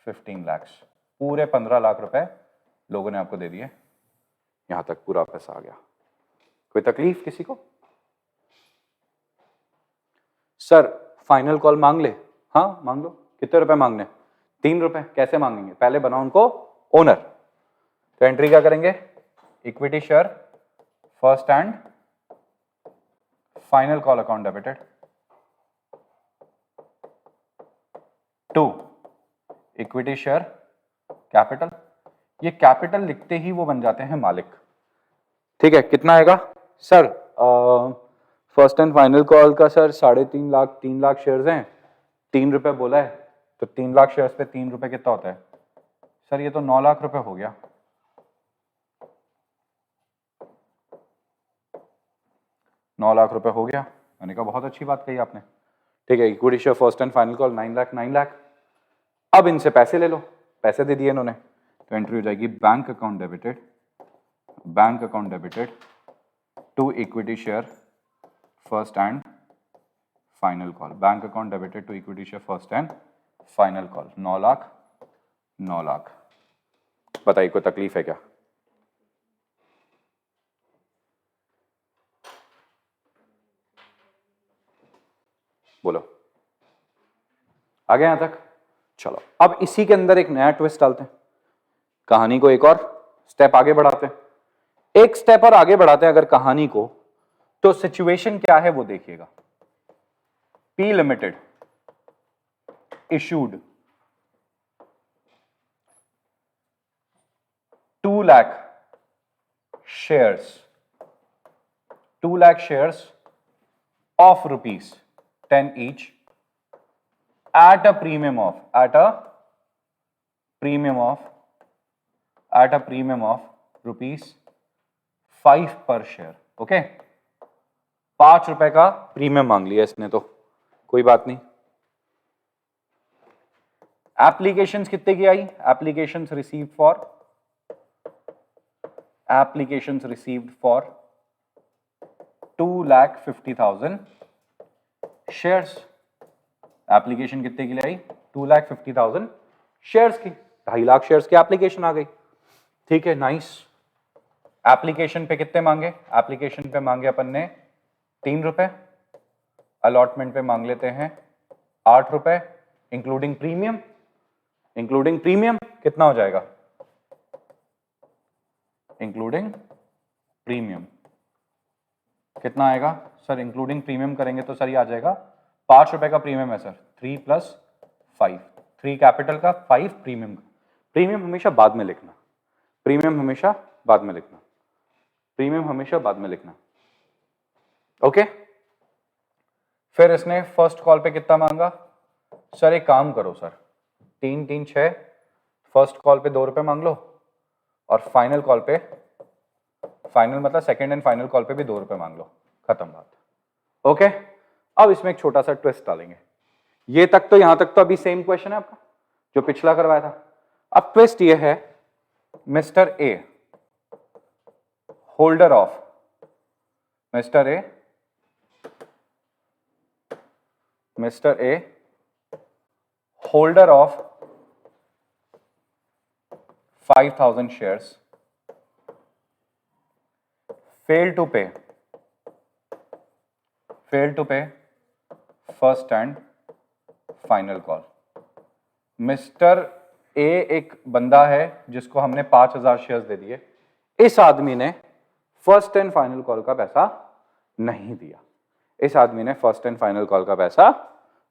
15 लैक्स, पूरे 15 लाख रुपए लोगों ने आपको दे दिए। यहां तक पूरा पैसा आ गया। कोई तकलीफ किसी को? सर फाइनल कॉल मांग ले? हाँ मांग लो। कितने रुपए मांगने? 3 रुपए। कैसे मांगेंगे? पहले बनाओ उनको ओनर। तो एंट्री क्या करेंगे? Equity share first and final call account debited to equity share capital. ये कैपिटल लिखते ही वो बन जाते हैं मालिक। ठीक है, कितना आएगा sir? First and final call का सर 3.5 लाख, 3 लाख शेयर्स हैं, 3 रुपए बोला है, तो 3 लाख शेयर्स पे 3 रुपए कितना होता है सर? ये तो 9 लाख रुपए हो गया। 9 लाख रुपए हो गया। मैंने कहा बहुत अच्छी बात कही आपने। ठीक है, equity share first and final call 9 lakh, 9 lakh. अब इनसे पैसे ले लो, पैसे दे दिए इन्होंने। तो एंट्री हो जाएगी bank account debited, bank account debited to equity share first and final call. Bank account debited to equity share first and final call. 9 lakh, 9 lakh. बताइए कोई तकलीफ है क्या? बोलो, आ गए यहां तक? चलो अब इसी के अंदर एक नया ट्विस्ट डालते हैं, कहानी को एक और स्टेप आगे बढ़ाते हैं। एक स्टेप और आगे बढ़ाते हैं अगर कहानी को, तो सिचुएशन क्या है वो देखिएगा। P limited issued 2 lakh shares, 2 lakh shares of ₹10 each at a premium of ₹5 per share. Okay, ₹5 का प्रीमियम मांग लिया इसने, तो कोई बात नहीं। एप्लीकेशंस कितने की आई? Applications received for 2,50,000 shares. Application कितने की लाई? 2,50,000 शेयर्स की। 2.5 लाख शेयर्स की एप्लीकेशन आ गई। ठीक है, नाइस। एप्लीकेशन पे कितने मांगे? एप्लीकेशन पे मांगे अपन ने ₹3। अलॉटमेंट पे मांग लेते हैं ₹8, इंक्लूडिंग प्रीमियम। इंक्लूडिंग प्रीमियम कितना हो जाएगा? इंक्लूडिंग प्रीमियम कितना आएगा सर? इंक्लूडिंग प्रीमियम करेंगे तो सर ये आ जाएगा ₹5 का प्रीमियम है सर। 3 + 5, 3 कैपिटल का, 5 प्रीमियम का। प्रीमियम हमेशा बाद में लिखना, प्रीमियम हमेशा बाद में लिखना, प्रीमियम हमेशा बाद में लिखना। ओके, फिर इसने फर्स्ट कॉल पे कितना मांगा? सर एक काम करो सर, 3 3 6, फर्स्ट कॉल पे ₹2 मांग लो, और फाइनल कॉल पे, फाइनल मतलब सेकंड एंड फाइनल कॉल पे भी ₹2 मांग लो, खत्म बात। ओके, अब इसमें एक छोटा सा ट्विस्ट डालेंगे। ये तक तो, यहां तक तो अभी सेम क्वेश्चन है आपका जो पिछला करवाया था। अब ट्विस्ट ये है, mister A holder of, mister A holder of 5,000 shares failed to pay first and final call। Mister A एक बंदा है जिसको हमने 5,000 शेयर्स दे दिए। इस आदमी ने फर्स्ट एंड फाइनल कॉल का पैसा नहीं दिया। इस आदमी ने फर्स्ट एंड फाइनल कॉल का पैसा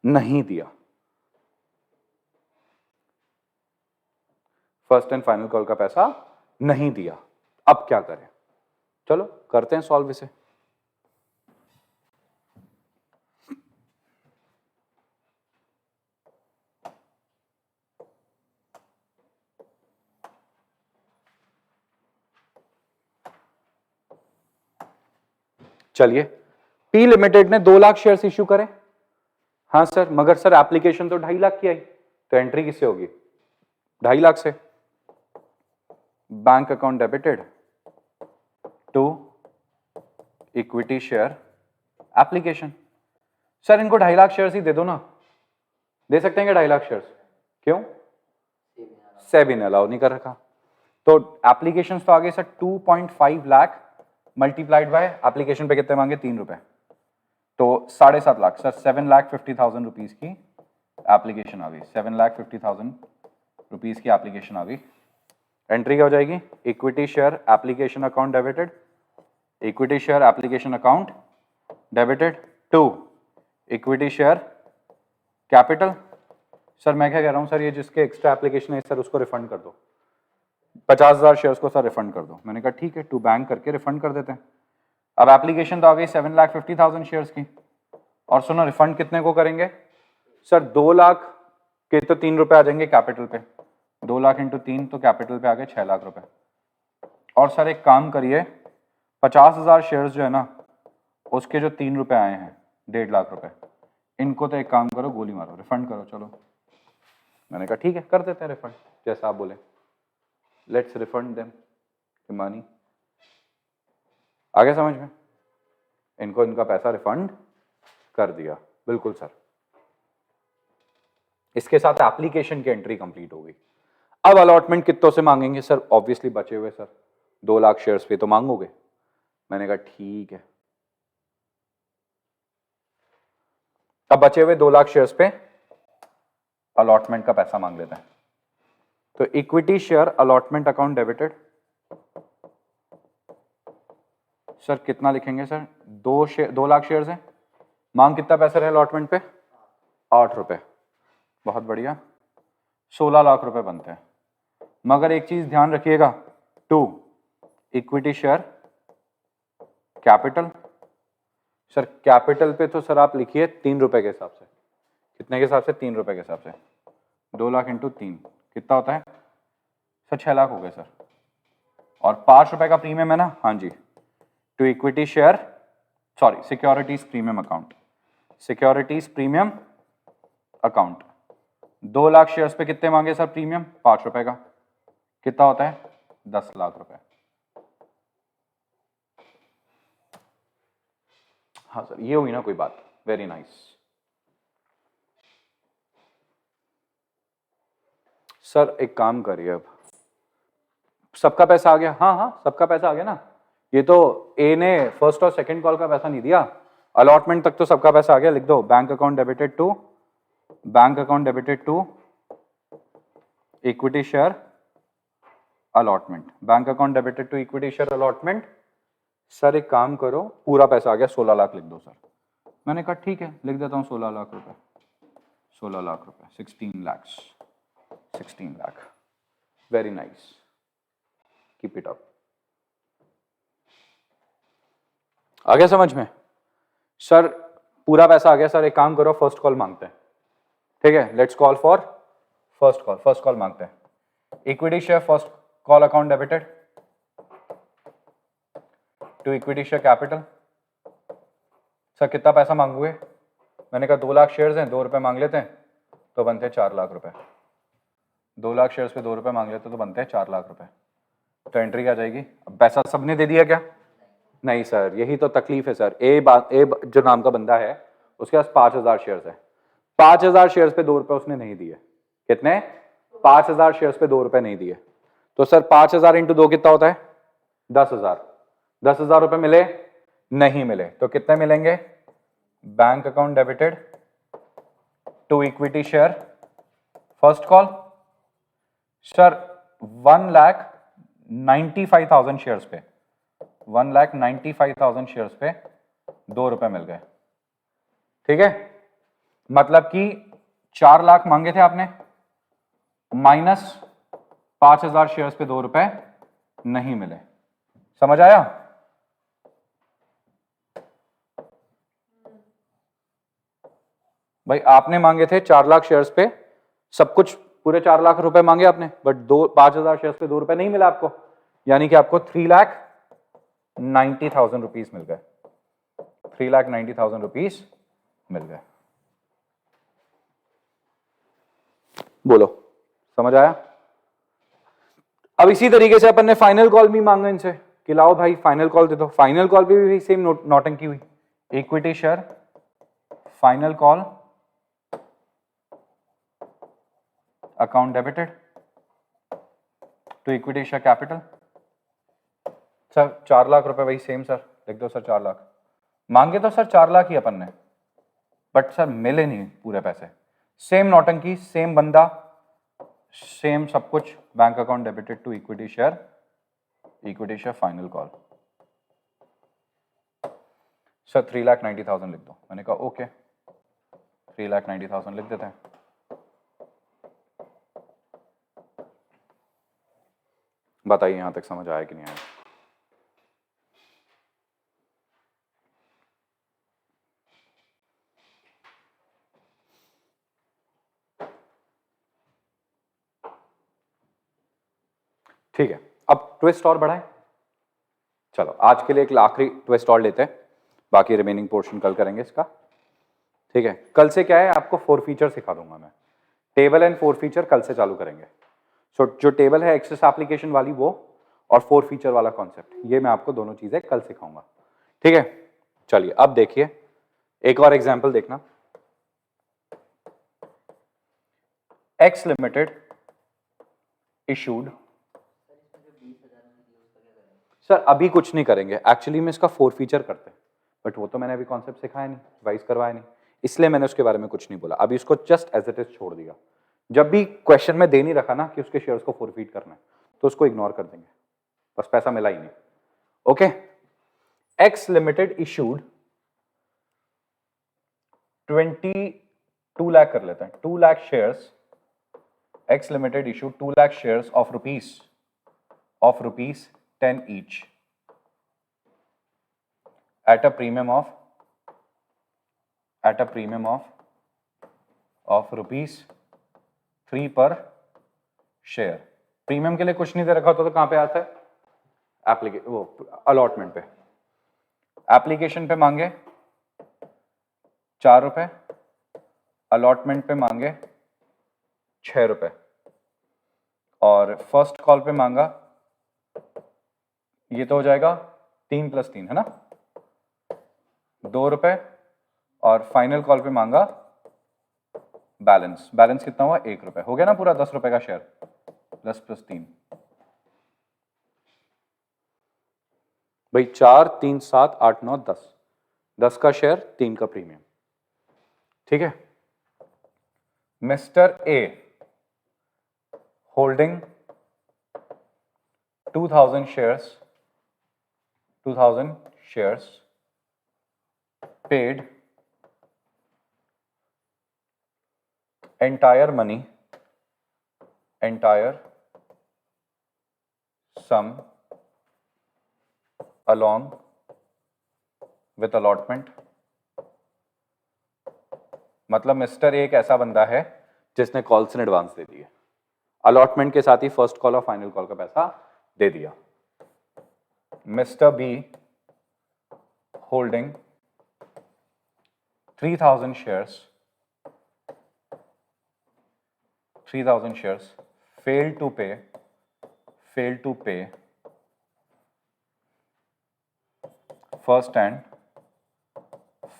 नहीं दिया। फर्स्ट एंड फाइनल कॉल का पैसा नहीं दिया। अब क्या करें? चलो करते हैं सॉल्व इसे। चलिए, पी लिमिटेड ने 2 लाख शेयर्स इश्यू करे। हाँ सर, मगर सर एप्लीकेशन तो 2.5 लाख की आई, तो एंट्री किससे होगी? 2.5 लाख से। Bank account debited to equity share application. Sir इनको 2.5 लाख शेयर्स ही दे दो ना। दे सकते हैं क्या 2.5 लाख शेयर्स? क्यों? सेबी ने अलाउ नहीं कर रखा। तो एप्लीकेशन तो आ गई sir 2.5 lakh multiplied by application पे कितने मांगे? ₹3, तो 7.5 लाख सर, 7,50,000 रुपीज की एप्लीकेशन आ गई। 7,50,000 रुपीज की एप्लीकेशन आ गई। एंट्री क्या हो जाएगी? Equity share application account debited, equity share application account debited to equity share capital. Sir मैं क्या कह रहा हूं सर, ये जिसके एक्स्ट्रा एप्लीकेशन है सर उसको रिफंड कर दो, 50,000 शेयर्स को सर रिफंड कर दो। मैंने कहा ठीक है, टू बैंक करके रिफंड कर देते हैं। अब एप्लीकेशन तो आ गई 7,50,000 शेयर्स की, और सुनो रिफंड कितने को करेंगे सर? 2 लाख के तो ₹3 आ जाएंगे कैपिटल पे, 2 लाख इंटू 3 तो कैपिटल पे आ गए 6 लाख रुपए। और सर एक काम करिए, 50,000 शेयर्स जो है ना उसके जो ₹3 आए हैं 1.5 लाख रुपए, इनको तो एक काम करो, गोली मारो, रिफंड करो। चलो मैंने कहा ठीक है, कर देते हैं रिफंड, जैसा आप बोले। Let's refund them the money. आगे समझ में? इनको इनका पैसा रिफंड कर दिया। बिल्कुल सर। इसके साथ एप्लीकेशन की एंट्री कंप्लीट हो गई। अब अलॉटमेंट कितनों से मांगेंगे सर? ऑब्वियसली बचे हुए सर 2 लाख शेयर्स पे तो मांगोगे। मैंने कहा ठीक है, अब बचे हुए 2 लाख शेयर्स पे अलॉटमेंट का पैसा मांग लेते हैं। तो equity share allotment account debited, sir कितना लिखेंगे सर? 2 लाख शेयर्स है, मांग कितना पैसा रहे अलॉटमेंट पे? ₹8। बहुत बढ़िया, 16 लाख रुपए बनते हैं। मगर एक चीज ध्यान रखिएगा, to equity share capital. Sir capital पे तो सर आप लिखिए ₹3 के हिसाब से। कितने के हिसाब से? ₹3 के हिसाब से। 2 लाख इंटू 3 कितना होता है सर? 6 लाख हो गए सर। और ₹5 का प्रीमियम है ना? हाँ जी। To equity share sorry securities premium account, securities premium account 2 lakh shares पे कितने मांगे सर प्रीमियम? 5 रुपए का। कितना होता है? 10 लाख रुपए। हाँ सर ये हुई ना कोई बात, वेरी नाइस। सर एक काम करिए, अब सबका पैसा आ गया? हाँ हाँ सबका पैसा आ गया ना। ये तो ए ने फर्स्ट और सेकंड कॉल का पैसा नहीं दिया, अलॉटमेंट तक तो सबका पैसा आ गया। लिख दो bank account debited to, bank account debited to equity share allotment, bank account debited to equity share allotment. Sir एक काम करो, पूरा पैसा आ गया 16 लाख लिख दो सर। मैंने कहा ठीक है लिख देता हूँ 16 लाख रुपए, 16 लाख रुपए, 16 lakhs, 16 lakh. Very nice, keep it up. आ गया समझ में? सर पूरा पैसा आ गया सर, एक काम करो फर्स्ट कॉल मांगते हैं, ठीक है? Let's call for first call, first call मांगते हैं। Equity share first call account debited to equity share capital. Sir कितना पैसा मांगोगे? मैंने कहा 2 लाख शेयर्स हैं, 2 रुपए मांग लेते हैं तो बनते हैं 4 लाख रुपए। 2 लाख शेयर्स पे 2 रुपए मांग लेते तो बनते हैं 4 लाख रुपए। तो एंट्री क्या जाएगी? अब पैसा सबने दे दिया क्या? नहीं सर, यही तो तकलीफ है सर। ए जो नाम का बंदा है उसके पास 5000 शेयर्स है, 5000 शेयर्स पे 2 रुपए उसने नहीं दिए। कितने? 5000 शेयर्स पे 2 रुपए नहीं दिए। तो सर 5000 इंटू 2 कितना होता है? 10,000। 10,000 रुपए मिले? नहीं मिले। तो कितने मिलेंगे? Bank account debited to equity share first call. Sir 1,95,000 shares पे, 1,95,000 शेयर्स पे 2 रुपए मिल गए, ठीक है? मतलब कि 4 लाख मांगे थे आपने, माइनस 5,000 शेयर्स पे 2 रुपए नहीं मिले। समझ आया? भाई आपने मांगे थे 4 लाख शेयर्स पे, सब कुछ पूरे 4 लाख रुपए मांगे आपने, बट 5,000 शेयर्स पे 2 रुपए नहीं मिला आपको, यानी कि आपको 3,90,000 रुपीज मिल गए, 3,90,000 रुपीज मिल गए। बोलो समझ आया? अब इसी तरीके से अपन ने फाइनल कॉल भी मांगा इनसे कि लाओ भाई फाइनल कॉल दे दो। फाइनल कॉल पे भी सेम नौटंकी हुई। Equity share final call account debited to equity share capital. Sir 4 lakh रुपए, वही सेम सर, लिख दो सर 4 लाख। मांगे तो सर 4 लाख ही अपन ने, बट सर मिले नहीं पूरे पैसे। सेम नौटंकी, सेम बंदा, सेम सब कुछ। Bank account debited to equity share final call. Sir 3,90,000 लिख दो। मैंने कहा ओके 3,90,000 लिख देते हैं। बताइए यहां तक समझ आया कि नहीं आया? ठीक है, अब ट्विस्ट और बढ़ाएं। चलो आज के लिए एक आखिरी ट्विस्ट और लेते हैं, बाकी रिमेनिंग पोर्शन कल करेंगे इसका, ठीक है? कल से क्या है, आपको 4 फीचर सिखा दूंगा मैं। टेबल एंड 4 फीचर कल से चालू करेंगे। सो जो टेबल है एक्सेस एप्लीकेशन वाली वो, और 4 फीचर वाला कॉन्सेप्ट, ये मैं आपको दोनों चीजें कल सिखाऊंगा, ठीक है? चलिए अब देखिए एक और एग्जांपल देखना। X limited issued. सर अभी कुछ नहीं करेंगे, एक्चुअली में इसका 4 फीचर करते हैं, बट वो तो मैंने अभी कॉन्सेप्ट सिखाया नहीं, वाइज करवाया नहीं, इसलिए मैंने उसके बारे में कुछ नहीं बोला। अभी इसको जस्ट एज इट इज छोड़ दिया। जब भी क्वेश्चन में दे नहीं रखा ना कि उसके शेयर्स को फोरफीट करना है, तो उसको इग्नोर कर देंगे, बस पैसा मिला ही नहीं। Okay, x limited issued 22 lakh कर लेते हैं, 2 lakh shares. X limited issued 2 lakh shares of rupees 10 each at a premium of rupees 3 per share. Premium के लिए कुछ नहीं दे रखा होता तो कहां पे आता है? वो अलॉटमेंट पे। एप्लीकेशन पे मांगे 4 रुपए, अलॉटमेंट पे मांगे 6 रुपए, और फर्स्ट कॉल पे मांगा, ये तो हो जाएगा 3 + 3 है ना, 2 रुपए, और फाइनल कॉल पे मांगा बैलेंस। बैलेंस कितना हुआ? 1 रुपए। हो गया ना पूरा 10 रुपए का शेयर, ++ 3 भाई, 4 3 7 8 9 10, 10 का शेयर, 3 का प्रीमियम। ठीक है। Mister A holding 2000 shares, 2000 shares paid entire money, entire sum along with allotment। मतलब मिस्टर ए एक ऐसा बंदा है जिसने कॉल्स इन एडवांस दे दिए, अलॉटमेंट के साथ ही फर्स्ट कॉल और फाइनल कॉल का पैसा दे दिया। Mister B holding 3000 shares, 3000 shares failed to pay first and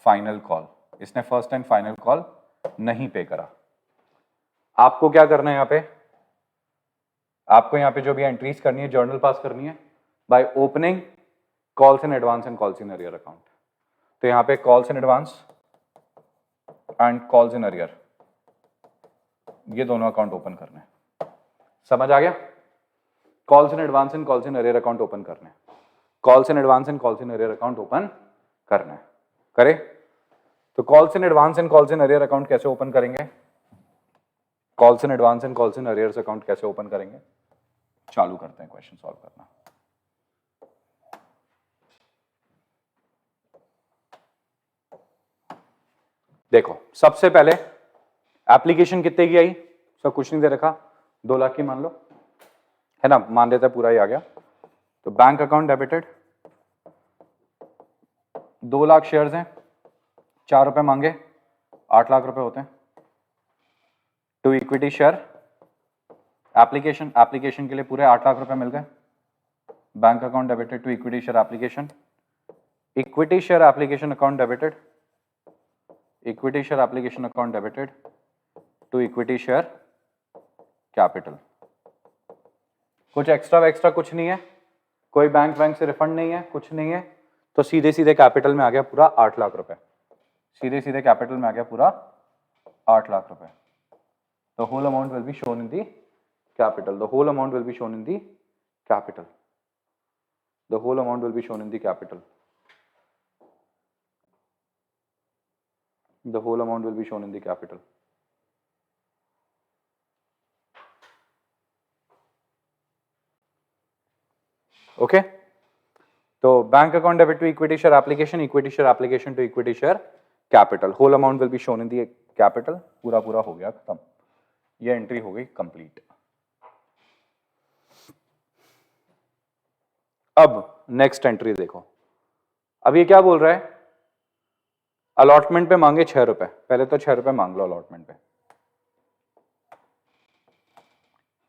final call। इसने फर्स्ट एंड फाइनल कॉल नहीं पे करा। आपको क्या करना है यहां पे? आपको यहां पे जो भी एंट्रीज करनी है, जर्नल पास करनी है by opening calls in advance and calls in arrear account. तो यहां पे calls in advance and calls in arrear, ये दोनों अकाउंट ओपन करने हैं। समझ आ गया? Calls in advance and calls in arrear account open करने हैं, calls in advance and calls in arrear account open करना है। करे तो calls in advance and calls in arrear account कैसे ओपन करेंगे? Calls in advance and calls in arrears account कैसे open करेंगे? चालू करते हैं क्वेश्चन सॉल्व करना। देखो, सबसे पहले एप्लीकेशन कितने की आई? सब कुछ नहीं दे रखा, 2 लाख की मान लो, है ना, मान लेते पूरा ही आ गया। तो bank account debited, 2 lakh shares हैं, 4 रुपए मांगे, 8 लाख रुपए होते हैं। टू इक्विटी शेयर एप्लीकेशन के लिए पूरे 8 लाख रुपए मिल गए। Bank account debited to equity share application, equity share application account debited, equity share application account debited to equity share capital. कुछ एक्स्ट्रा कुछ नहीं है, कोई बैंक से रिफंड नहीं है, कुछ नहीं है, तो सीधे सीधे कैपिटल में आ गया पूरा 8 लाख रुपए। सीधे सीधे कैपिटल में आ गया पूरा 8 लाख रुपए। The whole amount will be shown in the capital, the whole amount will be shown in the capital, the whole amount will be shown in the capital, the whole amount will be shown in the capital। Okay, तो bank account debit to equity share application, equity share application to equity share capital, whole amount will be shown in the capital. पूरा हो गया, खत्म, ये entry हो गई complete. अब next entry देखो, अब ये क्या बोल रहा है? अलॉटमेंट पे मांगे 6 रुपए, पहले तो 6 रुपए मांग लो अलॉटमेंट पे।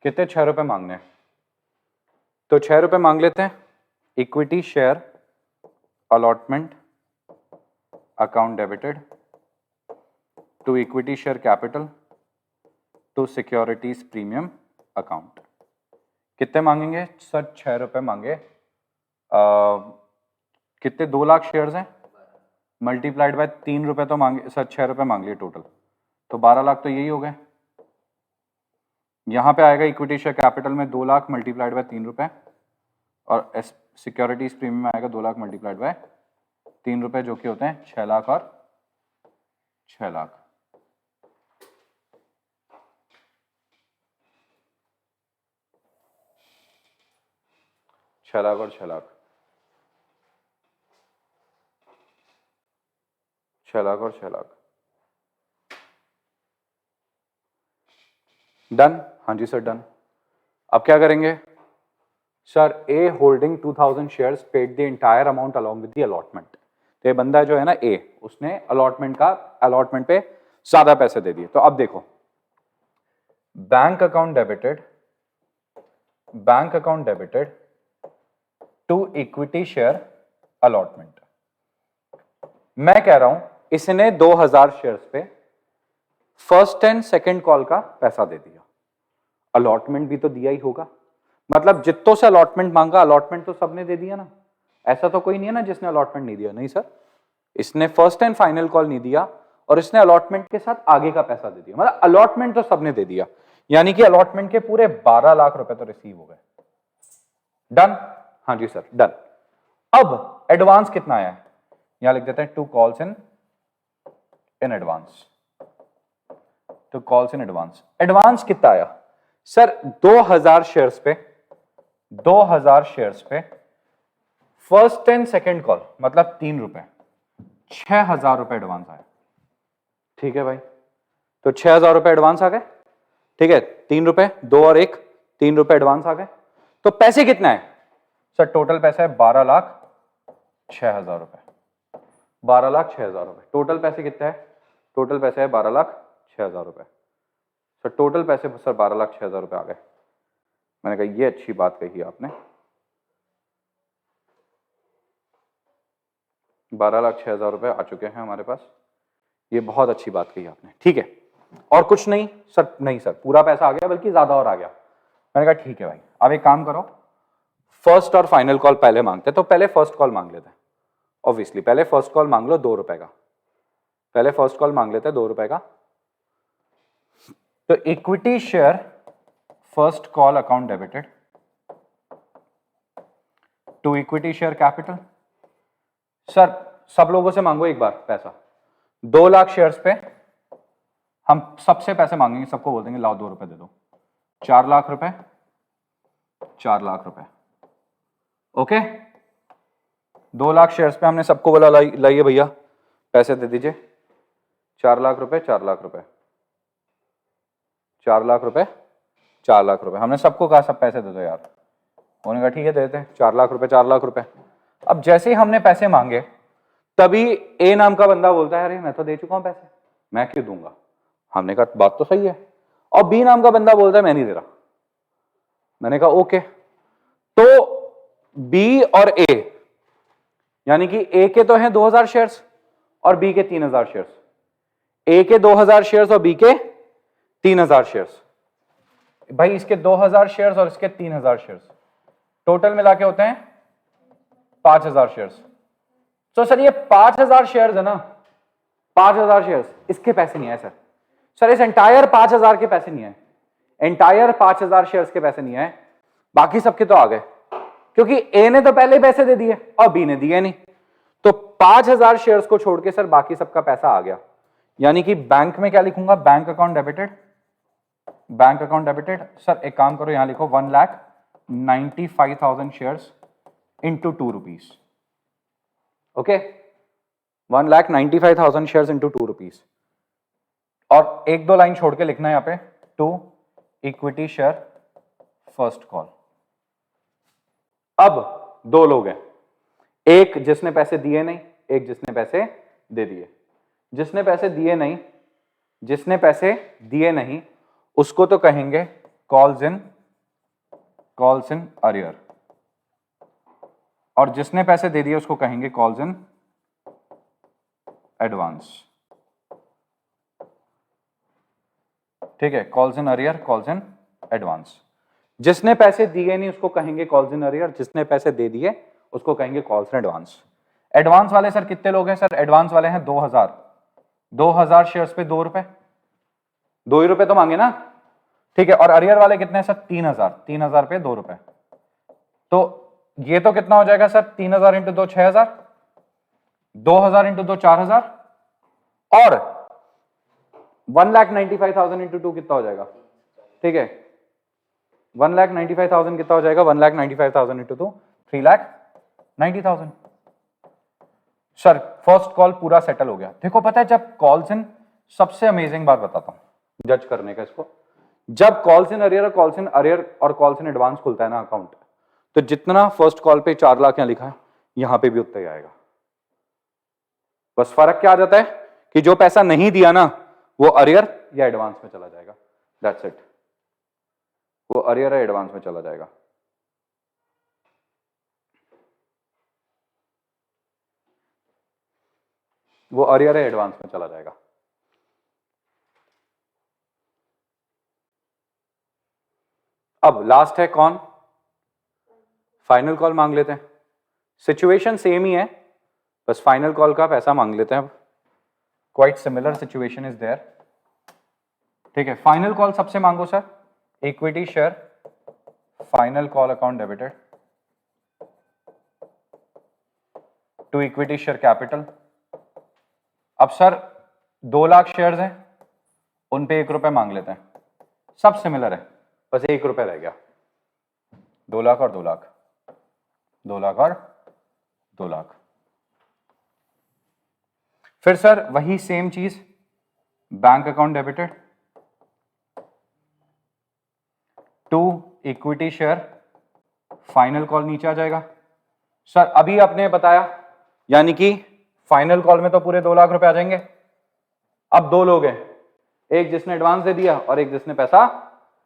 कितने? 6 रुपए मांगने हैं, तो 6 रुपए मांग लेते हैं। Equity share allotment account debited to equity share capital to securities premium account. कितने मांगेंगे सर? 6 रुपए मांगे। कितने? 2 लाख शेयर्स हैं, मल्टीप्लाइड बाय 3 रुपए तो मांगे सर, 6 रुपए मांग लिए टोटल, तो 12 लाख तो यही हो गए। यहां पे आएगा इक्विटी शेयर कैपिटल में 2 लाख मल्टीप्लाइड बाय 3 रुपए, और सिक्योरिटीज प्रीमियम में आएगा 2 लाख मल्टीप्लाइड बाय 3 रुपए, जो कि होते हैं 6 लाख और 6 लाख। छह लाख और 6 लाख, 6 लाख और 6 लाख। डन? हाँ जी सर, डन। अब क्या करेंगे sir? A holding 2000 shares paid the entire amount along with the allotment. तो ये बंदा जो है ना ए, उसने अलॉटमेंट पे ज्यादा पैसे दे दिए। तो अब देखो, bank account debited to equity share allotment. मैं कह रहा हूं इसने 2000 शेयर्स पे फर्स्ट एंड सेकंड कॉल का पैसा दे दिया, अलॉटमेंट भी तो दिया ही होगा, मतलब जितनों से अलॉटमेंट मांगा अलॉटमेंट तो सबने दे दिया ना, ऐसा तो कोई नहीं है ना जिसने अलॉटमेंट नहीं दिया। नहीं सर, इसने फर्स्ट एंड फाइनल कॉल नहीं दिया और इसने अलॉटमेंट के साथ आगे का पैसा दे दिया, मतलब अलॉटमेंट तो सबने दे दिया, यानी कि अलॉटमेंट के पूरे 12 लाख रुपए तो रिसीव हो गए। डन? हाँ जी सर, डन। अब एडवांस कितना आया है, यहां लिख देते हैं two calls in advance, two calls in advance. Advance कितना आया सर? 2000 शेयर्स पे फर्स्ट एंड सेकंड कॉल मतलब 3 रुपए, 6000 रुपए एडवांस आया। ठीक है भाई, तो 6000 रुपए एडवांस आ गए। ठीक है, 3 रुपए, 2 और 1, 3 रुपए एडवांस आ गए। तो पैसे कितना है सर? टोटल पैसा है 12,06,000 रुपए, 12,06,000 रुपए। टोटल पैसे कितना है? टोटल पैसे है 12,06,000 रुपए। सर टोटल पैसे सर 12,06,000 रुपए आ गए। मैंने कहा ये अच्छी बात कही आपने, 12,06,000 रुपए आ चुके हैं हमारे पास, ये बहुत अच्छी बात कही आपने। ठीक है, और कुछ नहीं सर? नहीं सर, पूरा पैसा आ गया, बल्कि ज्यादा और आ गया। मैंने कहा ठीक है भाई, अब एक काम करो, फर्स्ट और फाइनल कॉल पहले मांगते, तो पहले फर्स्ट कॉल मांग लेते हैं। ऑब्वियसली पहले फर्स्ट कॉल मांग लो 2 रुपए का, पहले फर्स्ट कॉल मांग लेते हैं 2 रुपए का। तो equity share first call account debited to equity share capital. Sir सब लोगों से मांगो एक बार पैसा, 2 लाख शेयर्स पे हम सबसे पैसे मांगेंगे, सबको बोल देंगे लाओ 2 रुपए दे दो, 4 लाख रुपए, 4 लाख रुपए। ओके, 2 लाख शेयर्स पे हमने सबको बोला लाइए भैया पैसे दे दीजिए, 4 लाख रुपए, 4 लाख रुपए, 4 लाख रुपए, 4 लाख रुपए। हमने सबको कहा सब पैसे दे दो यार, उन्होंने कहा ठीक है दे देते हैं, 4 लाख रुपए, 4 लाख रुपए। अब जैसे ही हमने पैसे मांगे तभी ए नाम का बंदा बोलता है अरे मैं तो दे चुका हूं पैसे, मैं क्यों दूंगा। हमने कहा बात तो सही है। और बी नाम का बंदा बोलता है मैं नहीं दे रहा। मैंने कहा ओके, तो बी और ए, यानी कि ए के तो हैं 2000 शेयर्स और बी के 3000 शेयर्स, ए के 2000 शेयर्स और बी के 3000 शेयर्स। भाई इसके 2000 शेयर्स और इसके 3000 शेयर्स टोटल मिला के होते हैं 5000 शेयर्स। तो सर ये 5000 शेयर्स है ना, 5000 शेयर्स, इसके पैसे नहीं आए सर। सर इस एंटायर 5000 के पैसे नहीं आए, एंटायर 5000 शेयर्स के पैसे नहीं आए, बाकी सबके तो आ गए, क्योंकि ए ने तो पहले पैसे दे दिए और बी ने दिए नहीं। तो 5000 शेयर्स को छोड़ के सर बाकी सबका पैसा आ गया। यानी कि बैंक में क्या लिखूंगा, bank account debited, bank account debited. Sir एक काम करो, यहां लिखो 1,95,000 shares into 2 rupees. Okay, 1,95,000 shares into 2 rupees. और 1-2 लाइन छोड़ के लिखना है यहां पे to equity share first call. अब 2 लोग हैं, एक जिसने पैसे दिए नहीं, एक जिसने पैसे दे दिए। जिसने पैसे दिए नहीं उसको तो कहेंगे कॉल्स इन अरियर, और जिसने पैसे दे दिए उसको कहेंगे कॉल्स इन एडवांस। ठीक है, calls in arrear, calls in advance. जिसने पैसे दिए नहीं उसको कहेंगे कॉल्स इन अरियर, जिसने पैसे दे दिए उसको कहेंगे कॉल्स इन एडवांस। एडवांस वाले सर कितने लोग हैं? सर एडवांस वाले हैं 2000, 2000 शेयर्स पे 2 रुपए, 2 ही रुपए तो मांगे ना। ठीक है, और अरियर वाले कितने हैं सर? 3000, 3000 पे 2 रुपए। तो ये तो कितना हो जाएगा सर? 3000 इंटू 2 6000, 2000 इंटू 2 4000, और 1,95,000 इंटू 2 कितना हो जाएगा? ठीक है, 1,95,000 कितना हो जाएगा? 1,95,000 इंटू 2 3,90,000। सर फर्स्ट कॉल पूरा सेटल हो गया। देखो पता है जब कॉल्स इन, सबसे अमेजिंग बात बताता हूं जज करने का इसको, जब कॉल्स इन अरियर और कॉल्स इन एडवांस खुलता है ना अकाउंट, तो जितना फर्स्ट कॉल पे 4 लाख यहां लिखा है यहां पे भी उतना ही आएगा। बस फर्क क्या आ जाता है कि जो पैसा नहीं दिया ना वो अरियर या एडवांस में चला जाएगा, दैट्स इट, वो अरियर या एडवांस में चला जाएगा। वो अरियर या एडवांस में चला जाएगा। अब लास्ट है कौन, फाइनल कॉल मांग लेते हैं। सिचुएशन सेम ही है, बस फाइनल कॉल का पैसा मांग लेते हैं। अब quite similar situation is there, ठीक है। फाइनल कॉल सबसे मांगो sir, equity share final call account debited to equity share capital. अब सर 2 लाख शेयर्स हैं, उन पे 1 रुपए मांग लेते हैं, सब सिमिलर है, बस 1 रुपए रह गया। 2 लाख और 2 लाख, 2 लाख और 2 लाख। फिर सर वही सेम चीज, bank account debited to equity share final call नीचे आ जाएगा। सर अभी आपने बताया, यानी कि फाइनल कॉल में तो पूरे 2 लाख रुपए आ जाएंगे। अब 2 लोग हैं, एक जिसने एडवांस दे दिया और एक जिसने पैसा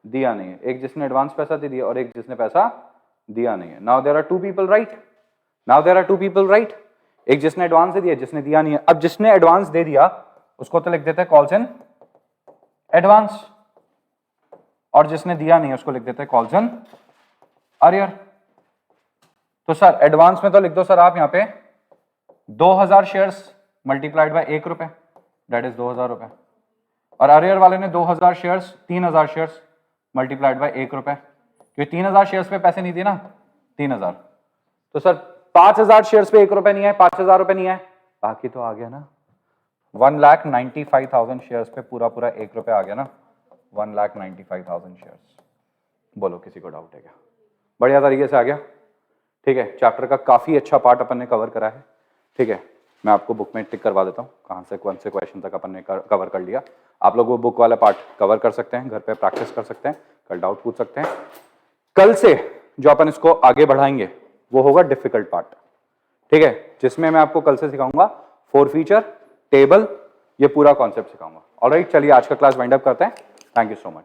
दिया नहीं है, एक जिसने एडवांस पैसा दे दिया और एक जिसने पैसा दिया नहीं है। Now there are 2 people right, now there are 2 people right. एक जिसने एडवांस दे दिया, जिसने दिया नहीं है। अब जिसने एडवांस दे दिया उसको तो लिख देते हैं कॉल्स इन एडवांस, और जिसने दिया नहीं उसको लिख देते हैं कॉल्स इन अरियर। तो सर एडवांस में तो लिख दो सर आप यहां पे 2000 शेयर्स मल्टीप्लाइड बाय 1 रुपए, दैट इज 2000 रुपए। और अरियर वाले ने 2000 शेयर्स 3000 शेयर्स मल्टीप्लाइड बाय 1 रुपए, क्योंकि 3000 शेयर्स पे पैसे नहीं दिए ना, 3000। तो सर 5000 शेयर्स पे 1 रुपए नहीं है, 5000 रुपए नहीं है, बाकी तो आ गया ना। 1,95,000 शेयर्स पे पूरा 1 रुपए आ गया ना, 1,95,000 शेयर्स। बोलो किसी को डाउट है क्या? बढ़िया तरीके से आ गया, ठीक है। चैप्टर का काफी अच्छा पार्ट अपन ने कवर करा है, ठीक है। मैं आपको बुक में टिक करवा देता हूँ कहाँ से कौन से क्वेश्चन तक अपन ने कवर कर लिया। आप लोग वो बुक वाला पार्ट कवर कर सकते हैं, घर पे प्रैक्टिस कर सकते हैं, कल डाउट पूछ सकते हैं। कल से जो अपन इसको आगे बढ़ाएंगे वो होगा डिफिकल्ट पार्ट, ठीक है, जिसमें मैं आपको कल से सिखाऊंगा 4 फीचर टेबल, ये पूरा कॉन्सेप्ट सिखाऊंगा। ऑलराइट, चलिए आज का क्लास वाइंड अप करते हैं। Thank you so much.